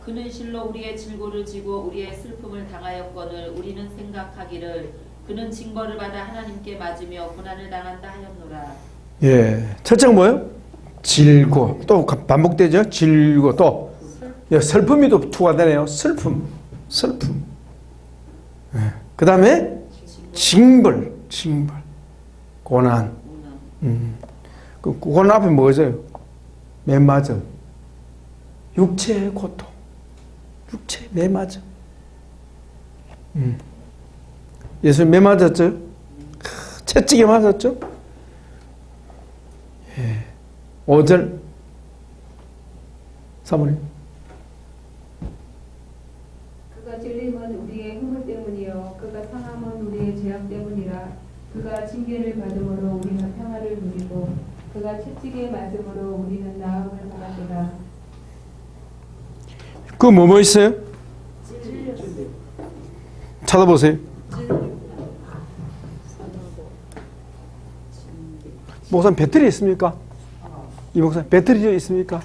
그는 실로 우리의 질고를 지고 우리의 슬픔을 당하였거늘 우리는 생각하기를 그는 징벌을 받아 하나님께 맞으며 고난을 당한다 하였노라. 예, 첫째가 뭐예요? 질고. 또 반복되죠? 질고. 또 예, 슬픔이 또 추가되네요. 슬픔. 예. 그 다음에 징벌. 고난. 그 고난 앞에 뭐죠? 매맞음. 육체의 고통. 육체 매맞음. 예수님 매맞았죠? 채찍에 맞았죠? 예. 5절 사모님. 그가 찔림은 우리의 흠을 때문이요 그가 상함은 우리의 죄악 때문이라. 그가 징계를 받음으로 우리는 평화를 누리고 그가 채찍에 맞음으로 우리는 나음을 받았도다. 그 뭐 있어요? 찾아보세요. 목사님 배터리 있습니까? 이 목사님 배터리 있습니까?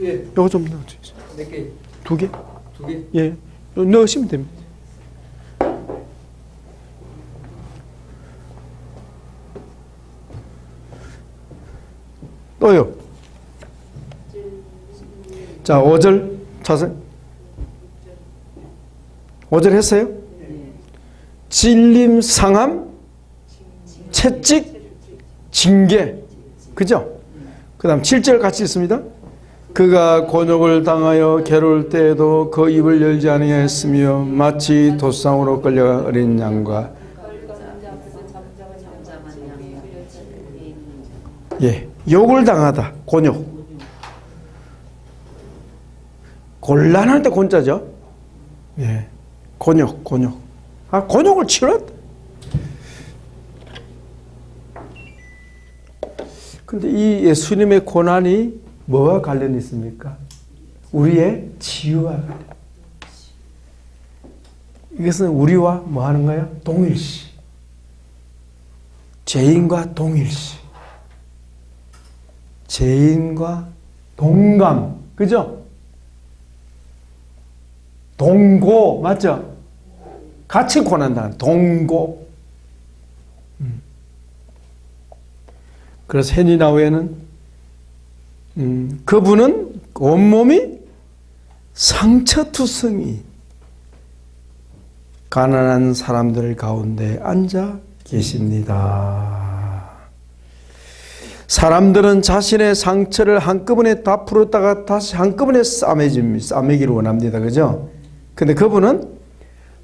예. 요거 좀 넣어주세요. 몇 개? 2개? 2개? 예. 넣으시면 됩니다. 또요. 자, 5절 찾아요. 5절 했어요? 질림, 상함, 채찍, 징계. 그죠? 그 다음 7절 같이 있습니다. 그가 곤욕을 당하여 괴로울 때에도 그 입을 열지 아니하였으며 마치 도상으로 끌려간 어린 양과 예, 욕을 당하다. 곤욕. 곤란할 때 곤자죠. 예, 곤욕. 아, 곤욕을 치렀다. 근데 이 예수님의 고난이 뭐와 관련이 있습니까? 우리의 치유와 관련. 이것은 우리와 뭐 하는 거예요? 동일시. 죄인과 동일시. 죄인과 동감. 그죠? 동고. 맞죠? 같이 고난당하는 동고. 그래서 헤니나우에는 그분은 온몸이 상처투성이 가난한 사람들 가운데 앉아 계십니다. 사람들은 자신의 상처를 한꺼번에 다 풀었다가 다시 한꺼번에 싸매기를 원합니다. 그죠? 근데 그분은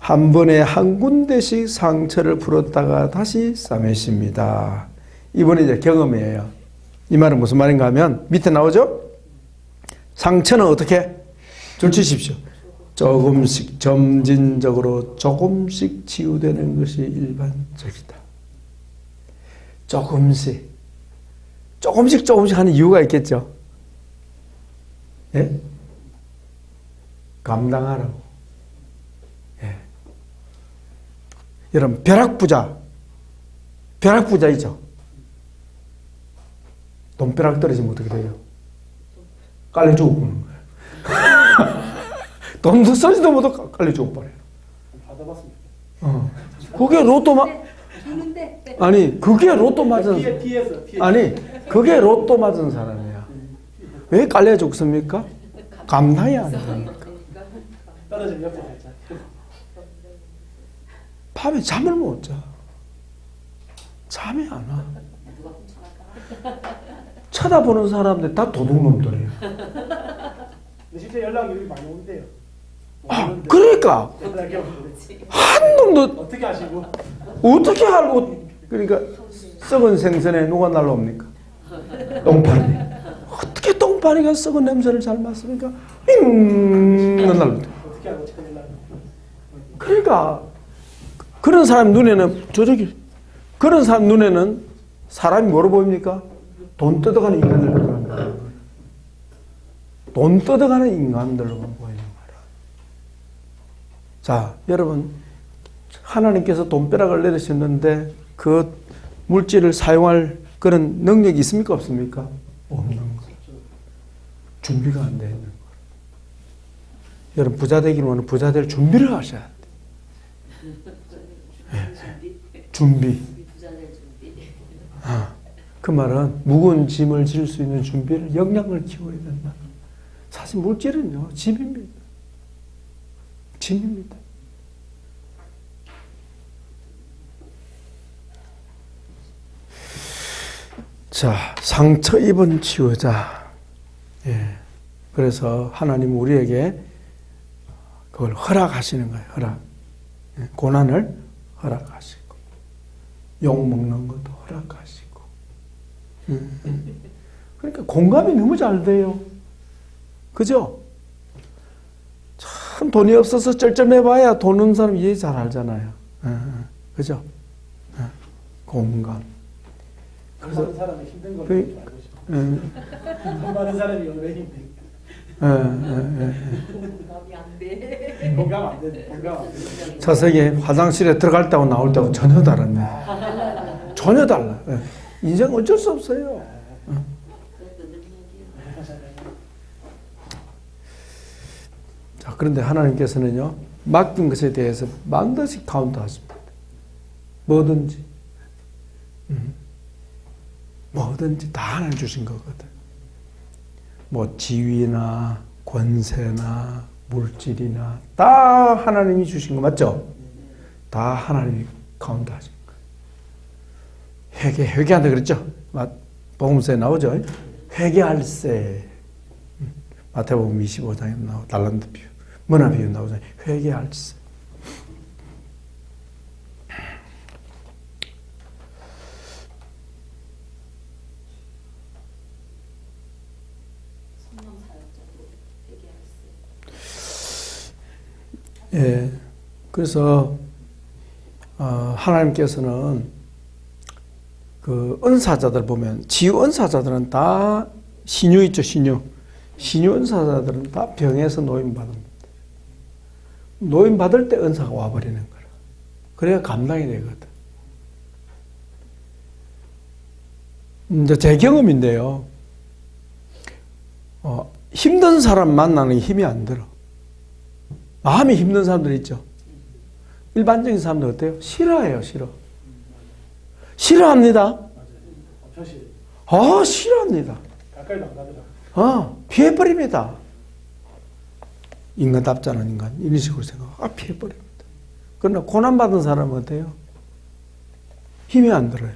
한 번에 한 군데씩 상처를 풀었다가 다시 싸매십니다. 이번에 이제 경험이에요. 이 말은 무슨 말인가 하면 밑에 나오죠? 상처는 어떻게? 줄 치십시오. 조금씩 점진적으로 조금씩 치유되는 것이 일반적이다. 조금씩 하는 이유가 있겠죠. 예? 감당하라고. 예. 여러분 벼락부자 있죠. 돈벼락 떨어지면 어떻게 돼요? 깔려 죽고 보는 거예요. 돈도 쓰지도 못하고 깔려 죽어버려요. 받아봤습니다. 그게 아니 그게 로또 맞은 아니 그게 로또 맞은 사람이야. 왜 깔려 죽습니까? 감당이 안 되니까. 떨어지면 옆에 살짝. 밤에 잠을 못 자. 잠이 안 와. 쳐다보는 사람들 다 도둑놈들이에요. 근데 실제 연락이 여기 많이 온대요. 그러니까 한 놈도 어떻게 하시고? 어떻게 알고 그러니까 썩은 생선에 누가 날라옵니까? 똥파리. 어떻게 똥파리가 썩은 냄새를 잘 맡습니까? 날라옵니다. 어떻게 하고 참 연락? 그러니까 그런 사람 눈에는 그런 사람 눈에는 사람이 뭐로 보입니까? 돈 뜯어가는 인간들로 보이는 거예요. 돈 뜯어가는 인간들로만 보이는 거라. 자, 여러분 하나님께서 돈벼락을 내리셨는데 그 물질을 사용할 그런 능력이 있습니까? 없습니까? 없는 거예요. 준비가 안 되어 있는 거예요. 여러분 부자 되기를 원하면 부자 될 준비를 하셔야 돼요. 준비. 그 말은 무거운 짐을 질 수 있는 준비를 역량을 키워야 된다. 사실 물질은요 짐입니다. 짐입니다. 자, 상처 입은 치유자. 예. 그래서 하나님 우리에게 그걸 허락하시는 거예요. 허락. 예. 고난을 허락하시고 욕 먹는 것도 허락하시고. 그러니까 공감이 너무 잘 돼요. 그죠? 참 돈이 없어서 쩔쩔매봐야 돈 없는 사람 이해 잘 알잖아요. 그죠? 공감. 돈 많은 사람이 힘든 걸 그- 알고 싶어. 돈 많은 사람이 왜 힘들까? 공감 안 돼. 공감 안 돼. 자석이 화장실에 들어갈 때하고 나올 때하고 전혀 다르네. 전혀 달라. 예. 인생 어쩔 수 없어요. 자, 그런데 하나님께서는요, 맡긴 것에 대해서 반드시 카운트하십니다. 뭐든지. 뭐든지 다 하나님 주신 거거든. 뭐 지위나 권세나 물질이나 다 하나님이 주신 거 맞죠? 다 하나님이 카운트하신 거예요. 회개한다 그랬죠? 복음서에 나오죠? 회개할세. 마태복음 25장에 나오고 달란트 비유, 머나 비유 나오잖아요. 회개할세. 예, 그래서 하나님께서는 그 은사자들 보면 지유 은사자들은 다 신유 있죠, 신유. 신유 은사자들은 다 병에서 노임 받습니다. 노임 받을 때 은사가 와버리는 거라. 그래야 감당이 되거든. 이제 제 경험인데요. 힘든 사람 만나는 게 힘이 안 들어. 마음이 힘든 사람들 있죠. 일반적인 사람들 어때요? 싫어해요, 싫어. 싫어합니다. 엄청 싫어. 싫어합니다. 가까이도 안 가더라. 피해버립니다. 인간답지 않은 인간, 이런 식으로 피해버립니다. 그러나 고난받은 사람은 어때요? 힘이 안 들어요.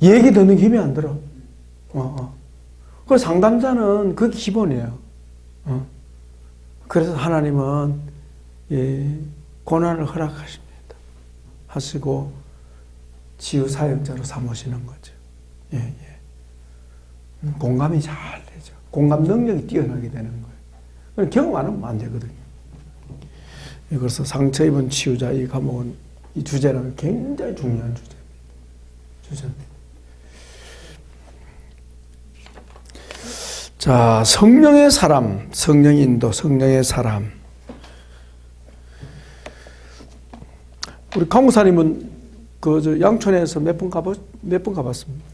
얘기 듣는 힘이 안 들어. 그 상담자는 그게 기본이에요. 그래서 하나님은 고난을 허락하십니다. 하시고 치유 사역자로 삼으시는 거죠. 공감이 잘 되죠. 공감 능력이 뛰어나게 되는 거예요. 경험 안 하면 안 되거든요. 그래서 상처 입은 치유자 이 과목은 이 주제는 굉장히 중요한 주제입니다. 자, 성령의 사람, 성령 인도, 성령의 사람. 우리 강무사님은 그 양촌에서 몇 번 가봤습니다.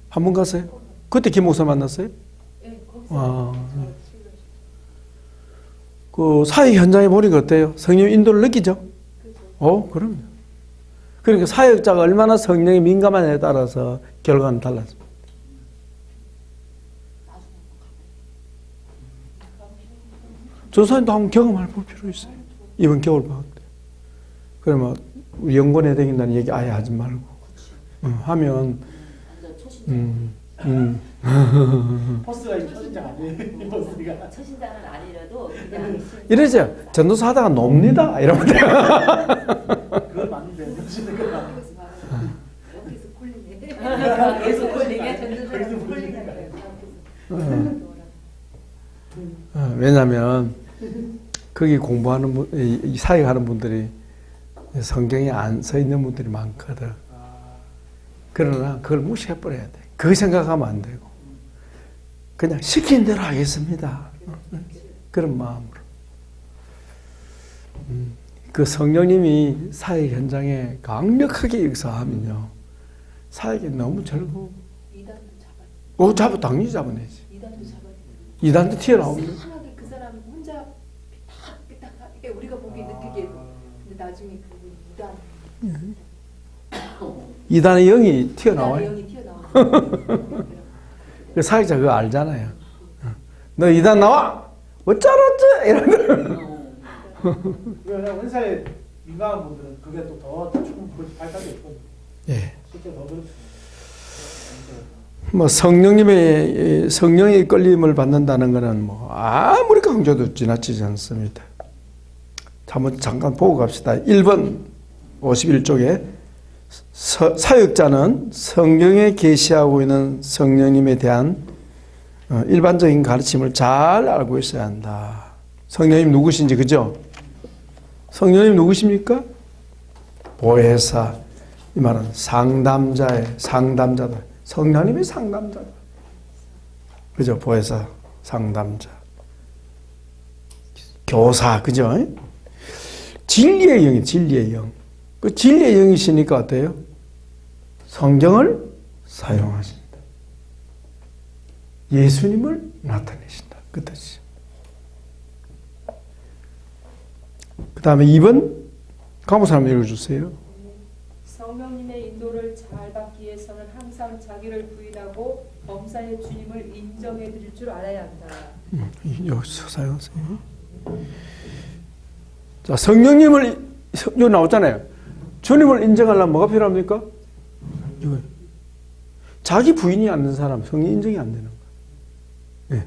한 번 갔어요? 그때 김 목사 만났어요? 네, 거기 그 사역 현장에 보니까 어때요? 성령 인도를 느끼죠? 그럼요. 그러니까 사역자가 얼마나 성령에 민감하냐에 따라서 결과는 달라집니다. 전사님도 한번 경험해 볼 필요 있어요. 이번 겨울방학 때. 그러면 우리 연구원에 다닌다는 얘기 아예 하지 말고 하면 버스가 초신장 아니에요. 버스가. 처신자는 아니라도 그냥 이러죠. 전도사 하다가 놉니다. 이러면 돼요. 그건 맞는데 무시는 건 맞는 여기서 콜리네. 계속 걸리게 거기서 무시는 거예요. 왜냐하면 거기 공부하는 분, 이 사역하는 분들이 성경에 안 써 있는 분들이 많거든. 그러나 그걸 무시해버려야 돼. 그 생각하면 안 되고 그냥 시킨 대로 하겠습니다. 그런 마음으로. 그 성령님이 사역 현장에 강력하게 역사하면요, 사역이 너무 즐거워. 이단도 잡아. 당연히 잡아내지. 이단도 잡아. 이단도 튀어나옵니다. 이상하게 그 사람 혼자 딱 이게 우리가 보기 느끼기에도. 근데 나중에 그 이단. 이단의 영이 튀어나와요. 영이 튀어나와. 그 사역자 그거 알잖아요. 너 이단 나와! 어쩌라쩌! 이러면. 왜냐면 은사에 민감한 분들은 그게 또더 충분히 발달돼 있거든요. 예. 실제 더 그렇죠. 뭐 성령의 끌림을 받는다는 것은 뭐 아무리 강조도 지나치지 않습니다. 한번 잠깐 보고 갑시다. 1번 51쪽에 사역자는 성경에 계시하고 있는 성령님에 대한 일반적인 가르침을 잘 알고 있어야 한다. 성령님 누구신지, 그죠? 성령님 누구십니까? 보혜사. 이 말은 상담자다. 성령님이 상담자다. 그죠? 보혜사, 상담자. 교사, 그죠? 진리의 영이 진리의 영. 그 진리의 영이시니까 어때요? 성경을 사용하신다. 예수님을 나타내신다. 그 뜻이죠. 그 다음에 2번 강목사 한번 읽어주세요. 성령님의 인도를 잘 받기 위해서는 항상 자기를 부인하고 범사의 주님을 인정해 드릴 줄 알아야 한다. 여기서 사용하세요. 자, 성령님을, 여기 나오잖아요. 주님을 인정하려면 뭐가 필요합니까? 이거. 자기 부인이 안 된 사람, 성령 인정이 안 되는 거예요. 예.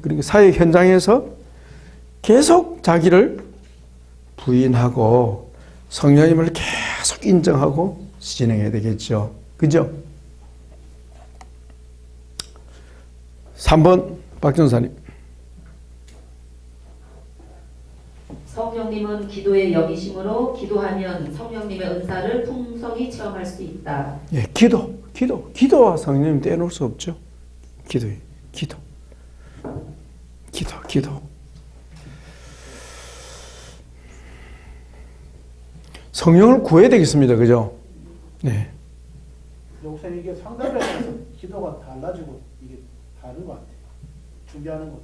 그러니까 사역 현장에서 계속 자기를 부인하고 성령님을 계속 인정하고 진행해야 되겠죠. 그죠? 3번 박전사님. 성령님은 기도의 영이심으로 기도하면 성령님의 은사를 풍성히 체험할 수 있다. 예, 기도와 성령님 떼놓을 수 없죠. 기도. 성령을 구해야 되겠습니다. 그죠? 네. 목사님 이게 상담에 따라서 기도가 달라지고 이게 다른 것 같아요. 준비하는 거.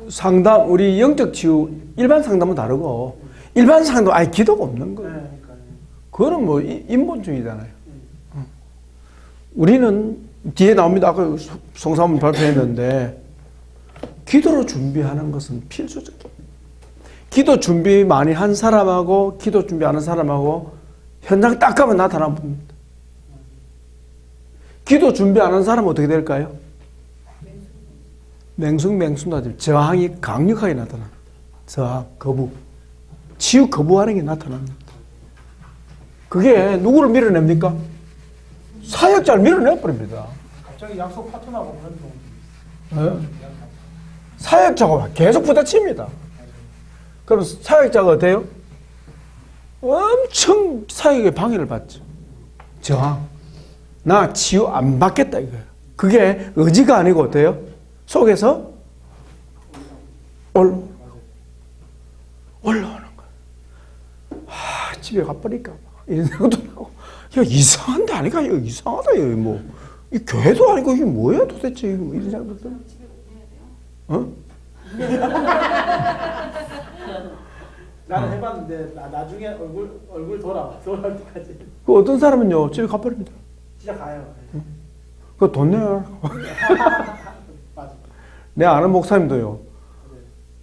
상담, 우리 영적 치유 일반 상담은 다르고 일반 상담 아예 기도가 없는 거예요. 네, 그러니까요. 그거는 뭐 인본주의잖아요. 우리는 뒤에 나옵니다. 아까 송사문 발표했는데 기도로 준비하는 것은 필수적이에요. 기도 준비 많이 한 사람하고 기도 준비 안 한 사람하고 현장 딱 가면 나타나 봅니다. 기도 준비 안 한 사람은 어떻게 될까요? 맹숭맹숭하죠. 저항이 강력하게 나타납니다. 저항, 거부. 치유 거부하는 게 나타납니다. 그게 누구를 밀어냅니까? 사역자를 밀어내버립니다. 갑자기 약속 파토나고 그런 경우. 사역자가 계속 부딪힙니다. 그럼 사역자가 어때요? 엄청 사역에 방해를 받죠. 저항. 나 치유 안 받겠다 이거예요. 그게 의지가 아니고 어때요? 속에서 올라오는 거예요. 집에 가버릴까 봐. 이런 생각도 나고. 야, 이상한데 아니까? 이상하다. 뭐. 이 교회도 아니고 이게 뭐야 도대체 이거 이런 생각들. 어? 나는 해봤는데 나중에 얼굴 돌아올 때까지 그 어떤 사람은요 집에 가버립니다. 진짜 가요. 그 돈 내라. 맞아. 내 아는 목사님도요.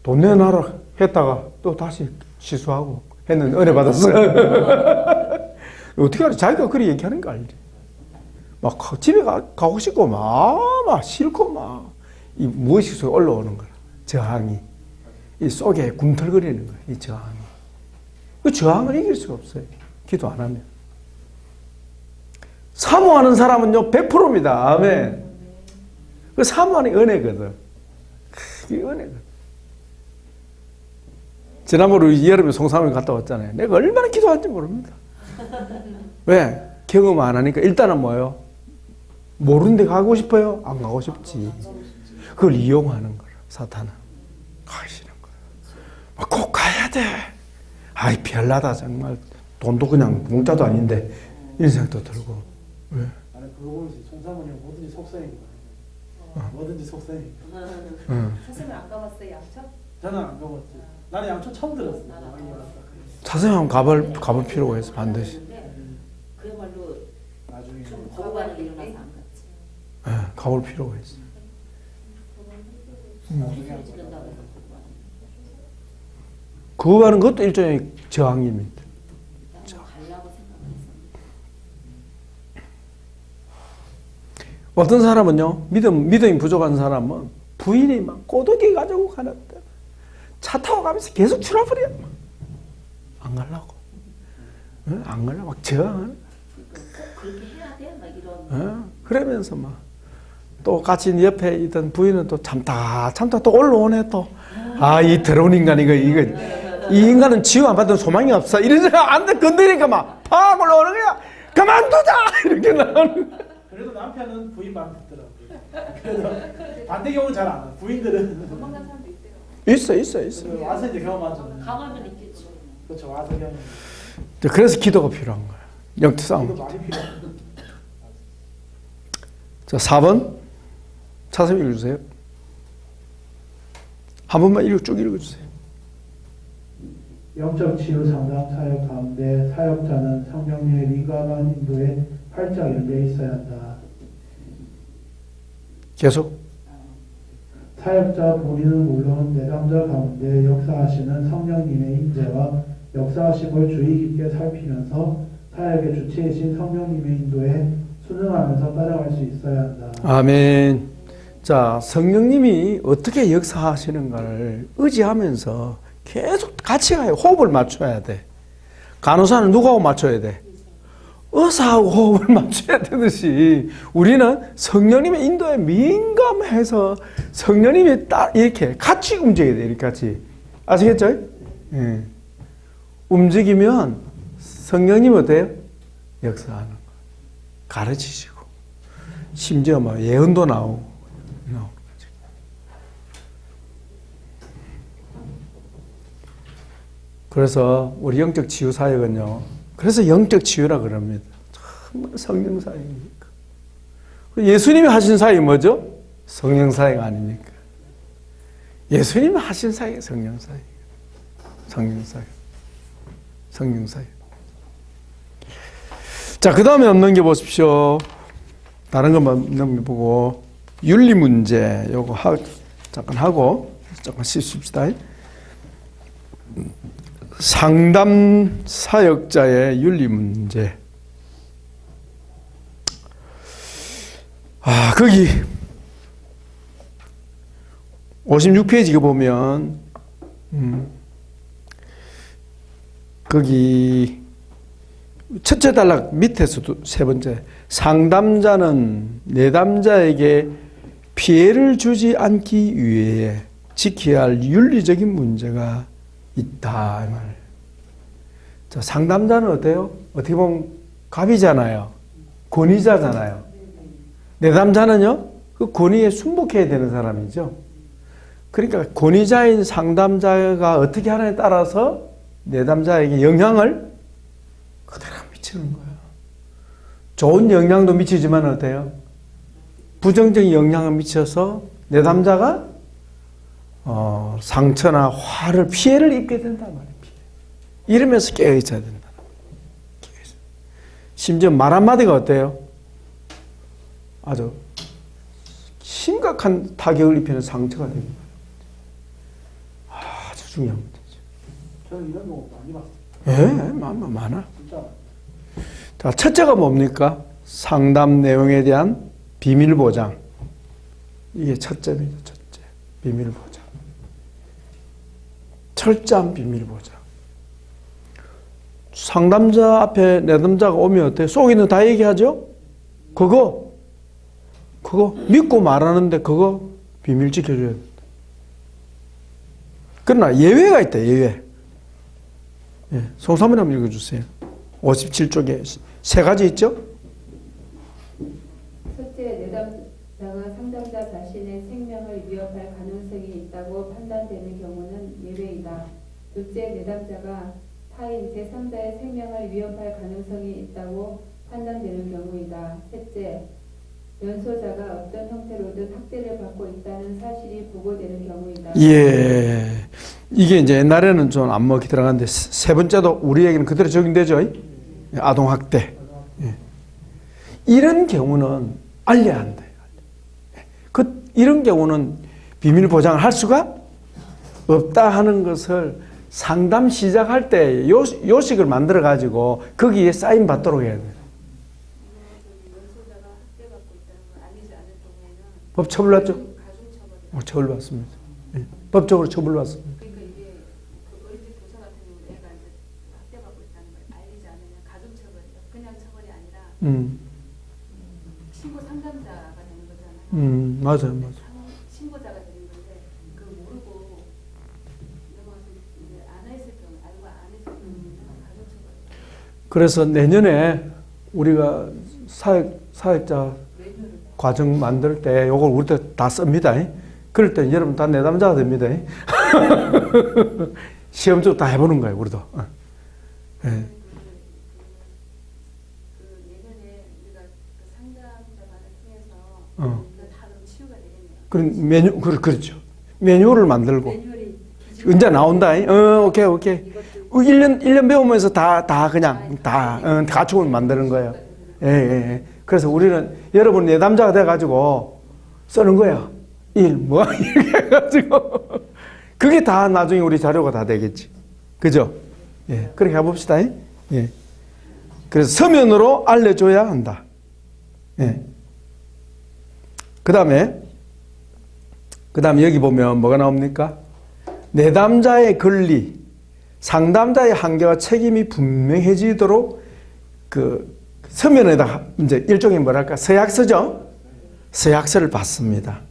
돈 내놔라 했다가 또 다시 취소하고 했는데 은혜 받았어요. 어떻게 알아? 자기가 그렇게 얘기하는 거 알지? 막 집에 가고 싶고 막 싫고 막 이 무엇이 속에 올라오는 거야. 저항이 이 속에 꿈틀거리는 거야. 이 저항이. 그 저항을 이길 수가 없어요. 기도 안 하면. 사모하는 사람은요 100%입니다. 아멘. 그 사모하는 게 은혜거든. 이게 은혜거든. 지난번에 여름에 송사모님 갔다 왔잖아요. 내가 얼마나 기도하는지 모릅니다. 왜? 경험 안 하니까 일단은 뭐예요? 모르는 데 가고 싶어요? 안 가고 싶지. 그걸 이용하는 거라, 사탄은. 가기 싫은 거야. 꼭 가야 돼. 아이, 별나다, 정말. 돈도 그냥 공짜도 아닌데. 이런 생각도 들고. 왜? 나는 그거 보면서 송사모님 뭐든지 속성인 거야. 뭐든지 속성인 거야. 선생님 안 가봤어요 양천? 저는 안 가봤지. 나는 양초 처음 들었어. 자세히 한번 가볼 필요가 있어, 반드시. 그야말로 나중에 좀 거부감이 일어나서 안 갔지. 예, 가볼 필요가 있어. 소리 지른다고 해서 그거 가는 것도 일종의 저항입니다. 일단 가려고 생각했어. 어떤 사람은요, 믿음이 부족한 사람은 부인이 막 꼬드기 가지고 가는데 차 타고 가면서 계속 출어버려. 안 가려고. 안 가려고 막 저항하는. 꼭 그렇게 해야 돼? 막 이런. 그러면서 막 또 같이 옆에 있던 부인은 또 참다 또 올라오네 또. 아, 이 더러운 인간 이거 이 인간은 치유 안 받는 소망이 없어. 이러면서 안 돼 건드리니까 막 팍 올라오는 거야. 그만두자 이렇게 나오는. 그래도 남편은 부인 말 듣더라고요. 그래도 반대 경우는 잘 안 와. 부인들은 도망간 사람도 있대요. 있어. 와서 이제 경험하죠. 강하면 있겠지. 그렇죠. 와서 경험. 그래서 기도가 필요한 거야. 영적 싸움. 이거 많이 필요해. 자, 4번. 차선 읽어주세요. 한 번만 쭉 읽어주세요. 영적 치유 상담 사역 가운데 사역자는 성령님의 민감한 인도에 활짝 열려 있어야 한다. 계속. 사역자 본인은 물론 내담자 가운데 역사하시는 성령님의 인재와 역사하심을 주의 깊게 살피면서 사역의 주체이신 성령님의 인도에 순응하면서 따라갈 수 있어야 한다. 아멘. 자, 성령님이 어떻게 역사하시는가를 의지하면서 계속 같이 가요. 호흡을 맞춰야 돼. 간호사는 누구하고 맞춰야 돼? 의사하고 호흡을 맞춰야 되듯이 우리는 성령님의 인도에 민감해서 성령님이 딱 이렇게 같이 움직여야 돼. 이렇게 같이. 아시겠죠? 예. 움직이면 성령님 어때요? 역사하는 거. 가르치시고. 심지어 뭐 예언도 나오고. 그래서 우리 영적 치유 사역은요. 그래서 영적 치유라 그럽니다. 정말 성령 사역입니까? 예수님이 하신 사역이 뭐죠? 성령 사역 아닙니까? 예수님이 하신 사역이 성령 사역. 성령 사역. 성령 사역. 자, 그 다음에 넘겨보십시오. 다른 것만 넘겨보고 윤리 문제 요거 잠깐 하고 잠깐 쉬십시다. 상담 사역자의 윤리 문제. 거기 56페이지 보면 거기 첫째 단락 밑에서도 세 번째 상담자는 내담자에게 피해를 주지 않기 위해 지켜야 할 윤리적인 문제가 있다. 이 말. 자, 상담자는 어때요? 어떻게 보면 갑이잖아요. 권위자잖아요. 내담자는요? 그 권위에 순복해야 되는 사람이죠. 그러니까 권위자인 상담자가 어떻게 하느냐에 따라서 내담자에게 영향을 그대로 미치는 거예요. 좋은 영향도 미치지만 어때요? 부정적인 영향을 미쳐서 내담자가 상처나 화를 피해를 입게 된단 말이에요. 이러면서 깨어 있어야 된다. 심지어 말 한마디가 어때요? 아주 심각한 타격을 입히는 상처가 됩니다. 아주 중요한 문제죠. 저는 이런 경우 많이 봤어요. 예, 많아. 진짜. 자, 첫째가 뭡니까? 상담 내용에 대한 비밀 보장. 이게 첫째입니다. 첫째. 비밀 보장. 철저한 비밀 보장. 상담자 앞에 내담자가 오면 어때? 속이는 다 얘기하죠? 그거 믿고 말하는데 그거 비밀 지켜줘야 된다. 그러나 예외가 있다. 예외. 예, 송사문 한번 읽어주세요. 57쪽에 세 가지 있죠? 첫째, 내담자가 상담자 자신의 생명을 위협할 가능성이 있다고 판단되는 경우는 예외이다. 둘째, 내담자가 타인 제3자의 생명을 위협할 가능성이 있다고 판단되는 경우이다. 셋째, 연소자가 어떤 형태로든 학대를 받고 있다는 사실이 보고되는 경우이다. 예. 이게 이제 옛날에는 좀 안먹히 들어갔는데 세 번째도 우리에게는 그대로 적용되죠. 아동학대. 예. 이런 경우는 알려야 한다. 이런 경우는 비밀 보장을 할 수가 없다 하는 것을 상담 시작할 때 요식을 만들어 가지고 거기에 사인 받도록 해야 돼요. 법 처벌받죠? 처벌받습니다. 예. 법적으로 처벌받습니다. 그러니까 이게 그 어린이집 교사 같은 경우 애가 이제 학대받고 있다는 걸 알리지 않으면 가중처벌이요. 그냥 처벌이 아니라 신고 상담자가 되는 거잖아요. 맞아요. 신고자가 되는 건데 그 모르고 넘어가서 이제 안 했을 경우 알고 안 했을 경우는 가중처벌. 그래서 내년에 우리가 사역자 과정 만들 때 이걸 우리도 다 씁니다. 그럴 때 여러분 다 내담자가 됩니다. 시험적 다 해보는 거예요, 우리도. 예. 그 예전에 우리가 그 상담자만을 통해서 이거 다 그럼 치유가 되겠네요. 그럼 그렇죠. 매뉴얼을 만들고. 이제 나온다. 오케이. 1년 배우면서 다 그냥 갖추고 만드는 거예요. 예. 그래서 우리는 여러분 내담자가 돼가지고 쓰는 거야. 이렇게 해가지고. 그게 다 나중에 우리 자료가 다 되겠지. 그죠? 예. 그렇게 해봅시다. 예. 그래서 서면으로 알려줘야 한다. 예. 그 다음에 여기 보면 뭐가 나옵니까? 내담자의 권리, 상담자의 한계와 책임이 분명해지도록 그 서면에다 이제 일종의 뭐랄까 서약서죠. 서약서를 받습니다.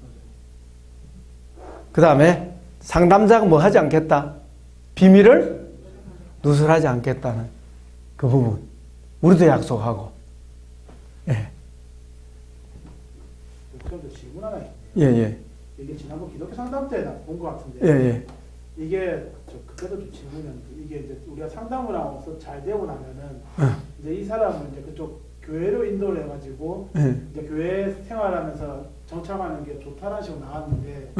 그 다음에 상담자가 뭐 하지 않겠다? 비밀을 누설하지 않겠다는 그 부분. 우리도 약속하고. 예. 그럼 질문 하나 있어요. 예. 이게 지난번 기독교 상담 때 본 것 같은데. 예. 이게 그때도 좀 질문이었는데 이게 이제 우리가 상담을 하고서 잘 되고 나면은 이제 이 사람을 이제 그쪽 교회로 인도를 해가지고 이제 교회 생활하면서 정착하는 게 좋다라는 식으로 나왔는데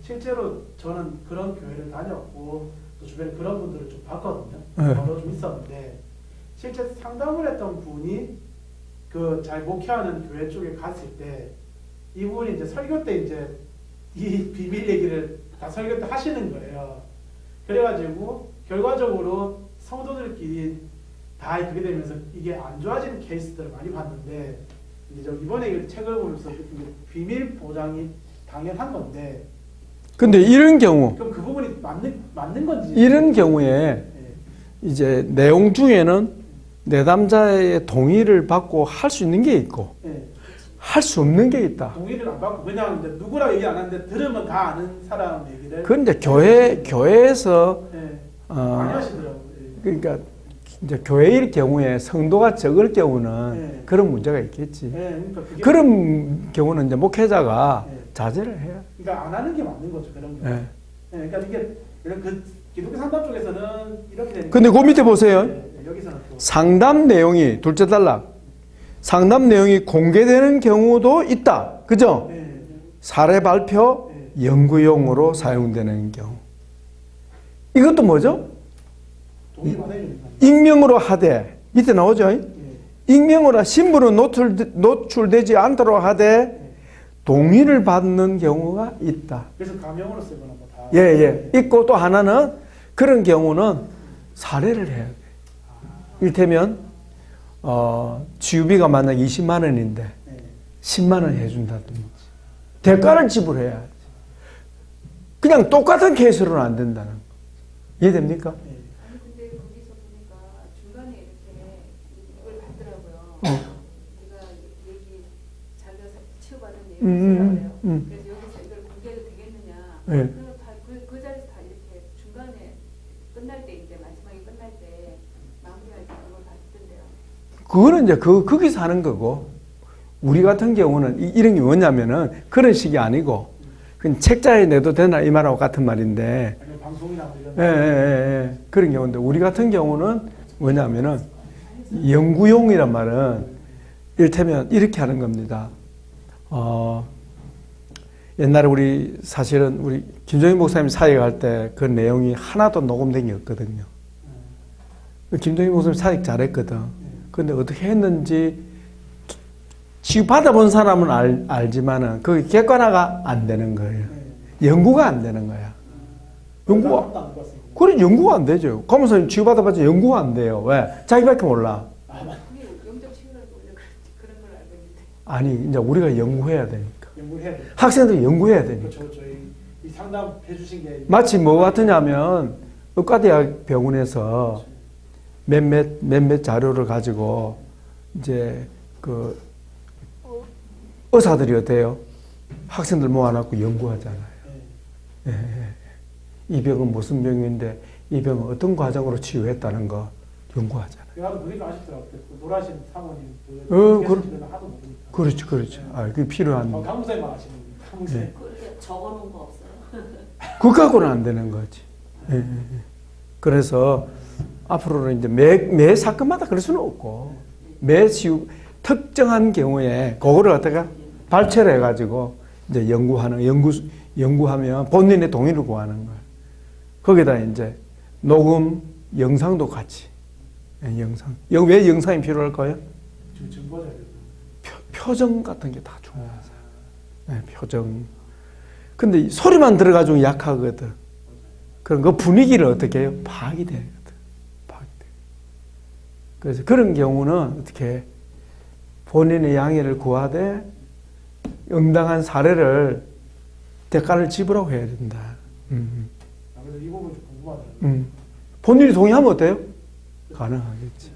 실제로 저는 그런 교회를 다녔고 또 주변에 그런 분들을 좀 봤거든요. 여러 좀 있었는데 실제 상담을 했던 분이 그 잘 목회하는 교회 쪽에 갔을 때 이분이 이제 설교 때 이제 이 비밀 얘기를 다 설교 때 하시는 거예요. 그래가지고 결과적으로 성도들끼리 다 그게 되면서 이게 안 좋아지는 케이스들을 많이 봤는데 이제 이번에 책을 보면서 비밀 보장이 당연한 건데. 근데 이런 경우 그럼 그 부분이 맞는 건지. 이런 경우에 이제 내용 중에는 내담자의 동의를 받고 할 수 있는 게 있고 할 수 없는 게 있다. 동의를 안 받고 그냥 이제 누구라 얘기 안 하는데 들으면 다 아는 사람 얘기를. 그런데 교회에서 많이 하시더라고요. 그러니까 이제 교회일 경우에 성도가 적을 경우는 그런 문제가 있겠지. 그러니까 그런 경우는 이제 목회자가 자제를 해야. 그러니까 안 하는 게 맞는 거죠, 그런 거. 그러니까 이게 이런 그 기독교 상담 쪽에서는 이렇게 되니까. 근데 그 밑에 보세요. 여기서는 또. 상담 내용이 둘째 단락. 상담 내용이 공개되는 경우도 있다. 그죠? 네. 사례 발표, 연구용으로 사용되는 경우. 이것도 뭐죠? 동의 받아야니까. 익명으로 하되, 밑에 나오죠? 예. 익명으로 신분은 노출되지 않도록 하되 동의를 받는 경우가 있다. 그래서 가명으로 쓰거나 뭐 다. 예. 있고 또 하나는 그런 경우는 사례를 해야 돼. 이를테면 치유비가 만약 20만 원인데 네. 10만 원 해준다든지 대가를 지불해야지. 그냥 똑같은 케이스로는 안 된다는 거. 이해됩니까? 네. 아니 근데 거기서 보니까 중간에 이렇게 이걸 받더라고요. 어. 네가 얘기 자기가 치유받은 내용을 쓰라고 그래요. 음. 그래서 여기서 이걸 공개해도 되겠느냐. 네. 그래서 그 자리에서 다 이렇게 중간에 끝날 때 이제 마지막에 끝날 때 마무리할 때 그걸 받던데요. 그거는 이제 거기서 하는 거고, 우리 같은 경우는 이런 게 뭐냐면은 그런 식이 아니고 그냥 책자에 내도 되나 이 말하고 같은 말인데, 아니면 방송이나 뭐 이런. 예. 그런 경우인데 우리 같은 경우는 뭐냐면은 연구용이란 말은 이를테면 이렇게 하는 겁니다. 옛날에 우리 사실은 우리 김종인 목사님 사역할 때 그 내용이 하나도 녹음된 게 없거든요. 김종인 목사님 사역 잘했거든. 근데 어떻게 했는지 치유 받아본 사람은 알지만은 그게 객관화가 안 되는 거예요. 연구가 안 되는 거야. 연구가 그래 연구가 안 되죠. 검은사님 치유 받아봤자 연구가 안 돼요. 왜? 자기밖에 몰라. 그게 영적 치유라고 원래 그런 걸 알고 있는데. 아니 이제 우리가 연구해야 되니까. 연구해야 돼. 학생들이 연구해야 되니까. 그렇죠. 저희 이 상담 해주신 게 마치 뭐 같으냐면 의과대학 병원에서 몇몇 자료를 가지고 이제 그 의사들이 어때요? 학생들 모아놓고 연구하잖아요. 예. 이 병은 무슨 병인데 이 병은 어떤 과정으로 치유했다는 거 연구하잖아요. 나도 보니까 아쉽더라고요. 그 노라신 사모님 하도 모르니까. 그렇죠. 아, 그게 필요한. 강무사님만 아시는 강무사님. 네. 그렇게 적어놓은 거 없어요? 그거 갖고는 안 되는 거지. 예. 그래서 앞으로는 이제 매 사건마다 그럴 수는 없고 매 치유 특정한 경우에 그거를 갖다가 발췌를 해가지고 이제 연구하면 본인의 동의를 구하는 거예요. 거기다 이제 녹음 영상도 같이. 영상. 왜 영상이 필요할까요? 지금 증거자료. 표정 같은 게 다 중요하죠. 네, 표정. 근데 소리만 들어가지고 약하거든. 그럼 그 분위기를 어떻게 해요? 파악이 되거든. 그래서 그런 경우는 어떻게 본인의 양해를 구하되 응당한 사례를 대가를 지불하고 해야 된다. 그래서 이 부분 좀 궁금하더라고요. 본인이 동의하면 어때요? 가능하겠지.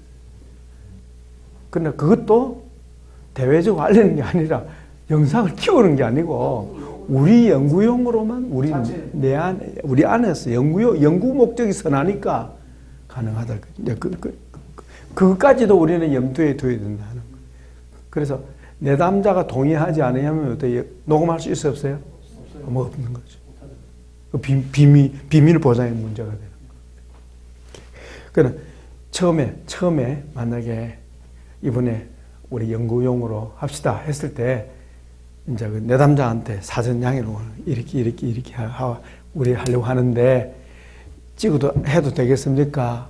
근데 그것도 대외적으로 알리는 게 아니라 영상을 키우는 게 아니고 우리 연구용으로만 우리 안에서 연구 목적이 선하니까 가능하다. 그것까지도 우리는 염두에 둬야 된다는 거예요. 그래서 내담자가 동의하지 않으면 어떻게 녹음할 수 있어요? 없어요? 뭐 없는 거죠. 그 비밀 보장의 문제가 되는 거예요. 그러니까 처음에 만약에 이번에 우리 연구용으로 합시다 했을 때 이제 그 내담자한테 사전 양해를 이렇게 우리 하려고 하는데 찍어도 해도 되겠습니까?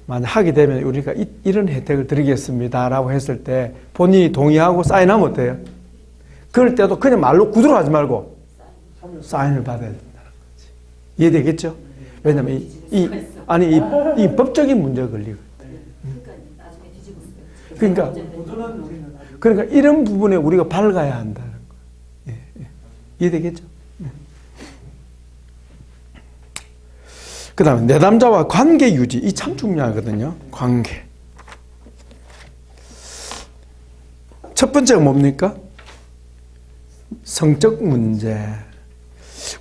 만약 하게 되면 우리가 이런 혜택을 드리겠습니다라고 했을 때 본인이 동의하고 사인하면 어때요? 그럴 때도 그냥 말로 구두로 하지 말고 사인을 받아야 된다는 거지. 이해되겠죠? 왜냐면 이 법적인 문제가 걸리거든. 그러니까 나중에 뒤집어 쓰겠지. 그러니까 이런 부분에 우리가 밝아야 한다는 거. 이해되겠죠? 그 다음에 내담자와 관계 유지. 이 참 중요하거든요. 관계. 첫 번째가 뭡니까? 성적 문제.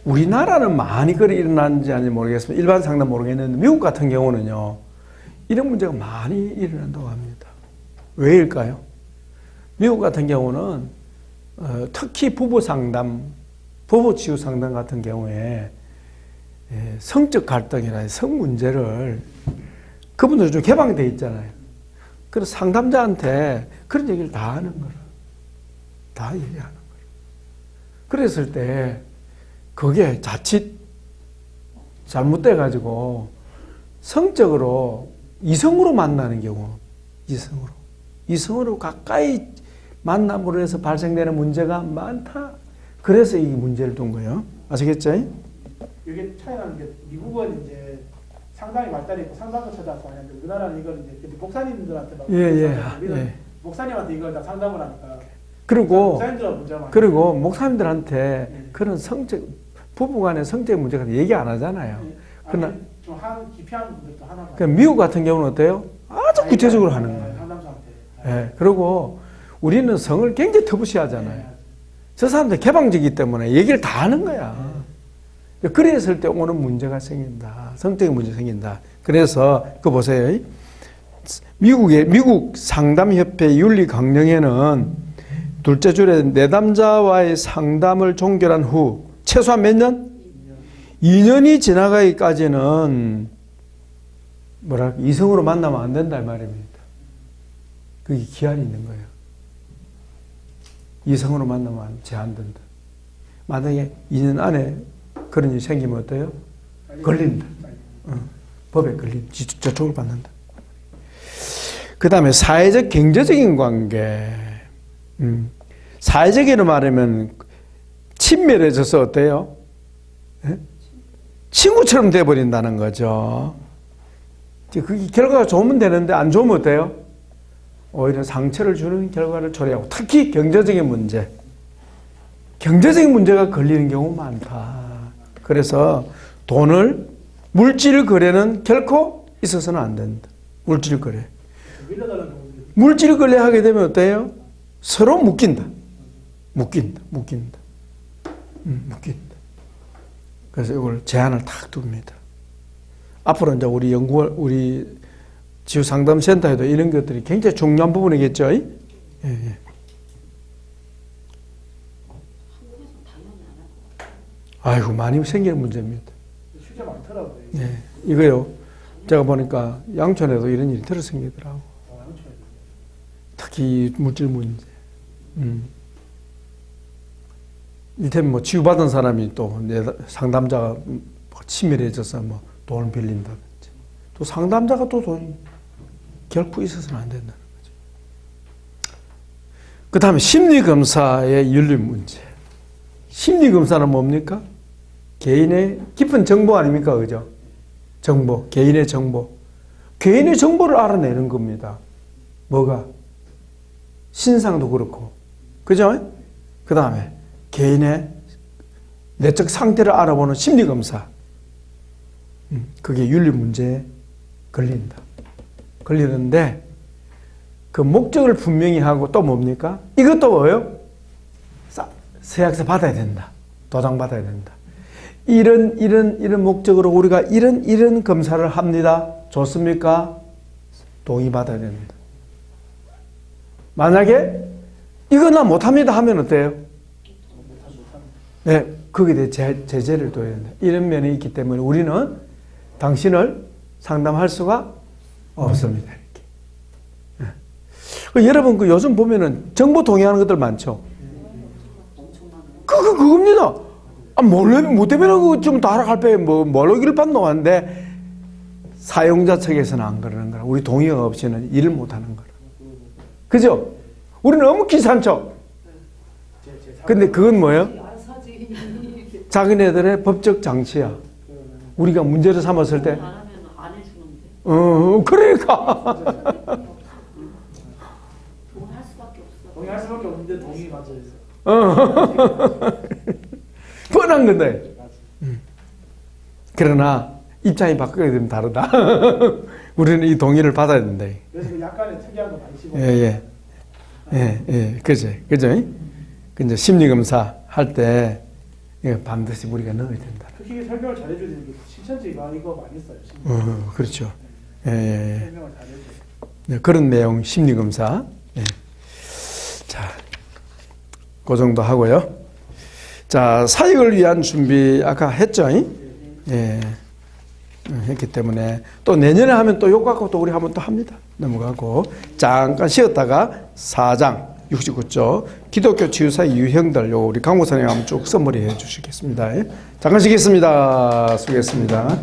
우리나라는 많이 그리 일어나는지 아닌지 모르겠습니다. 일반 상담 모르겠는데 미국 같은 경우는요. 이런 문제가 많이 일어난다고 합니다. 왜일까요? 미국 같은 경우는 특히 부부 치유 상담 같은 경우에 성적 갈등이나 성 문제를 그분들은 좀 개방되어 있잖아요. 그래서 상담자한테 그런 얘기를 다 하는 거라. 다 얘기하는 거예요. 그랬을 때 그게 자칫 잘못돼가지고 성적으로 이성으로 만나는 경우, 이성으로 가까이 만남으로 해서 발생되는 문제가 많다. 그래서 이 문제를 둔 거예요. 아시겠죠? 이게 차이나는 게 미국은 이제 상당히 발달이 있고 상담을 찾아서 하는데 우리나라는 이걸 이제 목사님들한테 막 우리는 목사님한테 이걸 다 상담을 하니까 그리고 목사님들은 문제가 많아요. 그리고 목사님들한테 그런 성적 부부간의 성적 문제가 얘기 안 하잖아요. 그러나 좀한 기피하는 분들도 하나 봐요. 그 미국 같은 경우는 어때요? 아주 구체적으로 하는 거예요. 상담사한테. 예, 그리고 우리는 성을 굉장히 터부시하잖아요. 저 사람들 개방적이기 때문에 얘기를 다 하는 거야. 그랬을 때 오는 문제가 생긴다. 성적인 문제 생긴다. 그래서 그거 보세요. 미국 상담협회 윤리 강령에는 둘째 줄에 내담자와의 상담을 종결한 후 최소한 몇 년? 2년이 지나가기까지는 이성으로 만나면 안 된다 이 말입니다. 그게 기한이 있는 거예요. 이성으로 만나면 제한된다. 만약에 2년 안에 그런 일이 생기면 어때요? 걸린다. 법에 걸린다. 저촉을 받는다. 그 다음에 사회적 경제적인 관계. 사회적으로 말하면 친밀해져서 어때요? 친구처럼 돼버린다는 거죠. 그게 결과가 좋으면 되는데 안 좋으면 어때요? 오히려 상처를 주는 결과를 초래하고 특히 경제적인 문제가 걸리는 경우 많다. 그래서 물질 거래는 결코 있어서는 안 된다. 물질 거래 하게 되면 어때요? 서로 묶인다. 그래서 이걸 제한을 탁 둡니다. 앞으로 이제 우리 지우 상담센터에도 이런 것들이 굉장히 중요한 부분이겠죠. 예. 아이고 많이 생기는 문제입니다. 실제 많더라고요. 예, 이거요. 제가 보니까 양천에도 이런 일이 들어 생기더라고. 특히 물질 문제. 이를테면 뭐 치유받은 사람이 또 상담자가 친밀해져서 뭐 돈을 빌린다든지 또 상담자가 또 돈이 결코 있어서는 안 된다는 거죠. 그 다음에 심리검사의 윤리 문제. 심리검사는 뭡니까? 개인의 깊은 정보 아닙니까? 그죠? 개인의 정보. 개인의 정보를 알아내는 겁니다. 뭐가? 신상도 그렇고. 그죠? 그 다음에 개인의 내적 상태를 알아보는 심리검사. 그게 윤리 문제에 걸리는데 그 목적을 분명히 하고 또 뭡니까? 이것도 뭐예요? 서약서 받아야 된다. 도장 받아야 된다. 이런 목적으로 우리가 이런 검사를 합니다. 좋습니까? 동의 받아야 됩니다. 만약에 이거 나 못합니다 하면 어때요? 네, 거기에 대해 제재를 둬야 된다. 이런 면이 있기 때문에 우리는 당신을 상담할 수가 없습니다. 이렇게. 네. 여러분 요즘 보면은 정보 동의하는 것들 많죠. 그겁니다. 뭐 때문에 그거 좀 따라갈 때 뭘로 길 받노 하는데 사용자 측에서는 안 그러는 거라. 우리 동의가 없이는 일을 못 하는 거라. 그죠? 우리는 너무 귀찮죠? 근데 그건 뭐예요? 자기네들의 법적 장치야. 우리가 문제를 삼았을 때. 안 하면 안 해주는데. 그러니까. 동의할 수밖에 없어. 동의할 수밖에 없는데 동의 맞아 있어. 뻔한 건데. 그러나 입장이 바뀌게 되면 다르다. 우리는 이 동의를 받아야 된다. 그래서 약간의 특이한 거 많이 씹어. 그죠. 근데 심리검사 할 때 반드시 우리가 넣어야 된다. 특히 설명을 잘해줘야 되는 게 신천지 이거 많이 써요. 그렇죠. 설명을 잘해줘요. 네, 그런 내용 심리검사. 자, 그 정도 하고요. 자, 사역을 위한 준비 아까 했죠? 했기 때문에 또 내년에 하면 또 요거 갖고 또 우리 한번 또 합니다. 넘어가고 잠깐 쉬었다가 4장 69쪽 기독교 치유사의 유형들 요 우리 강목사님 한번 쭉 서머리 해 주시겠습니다. 잠깐 쉬겠습니다. 수고했습니다.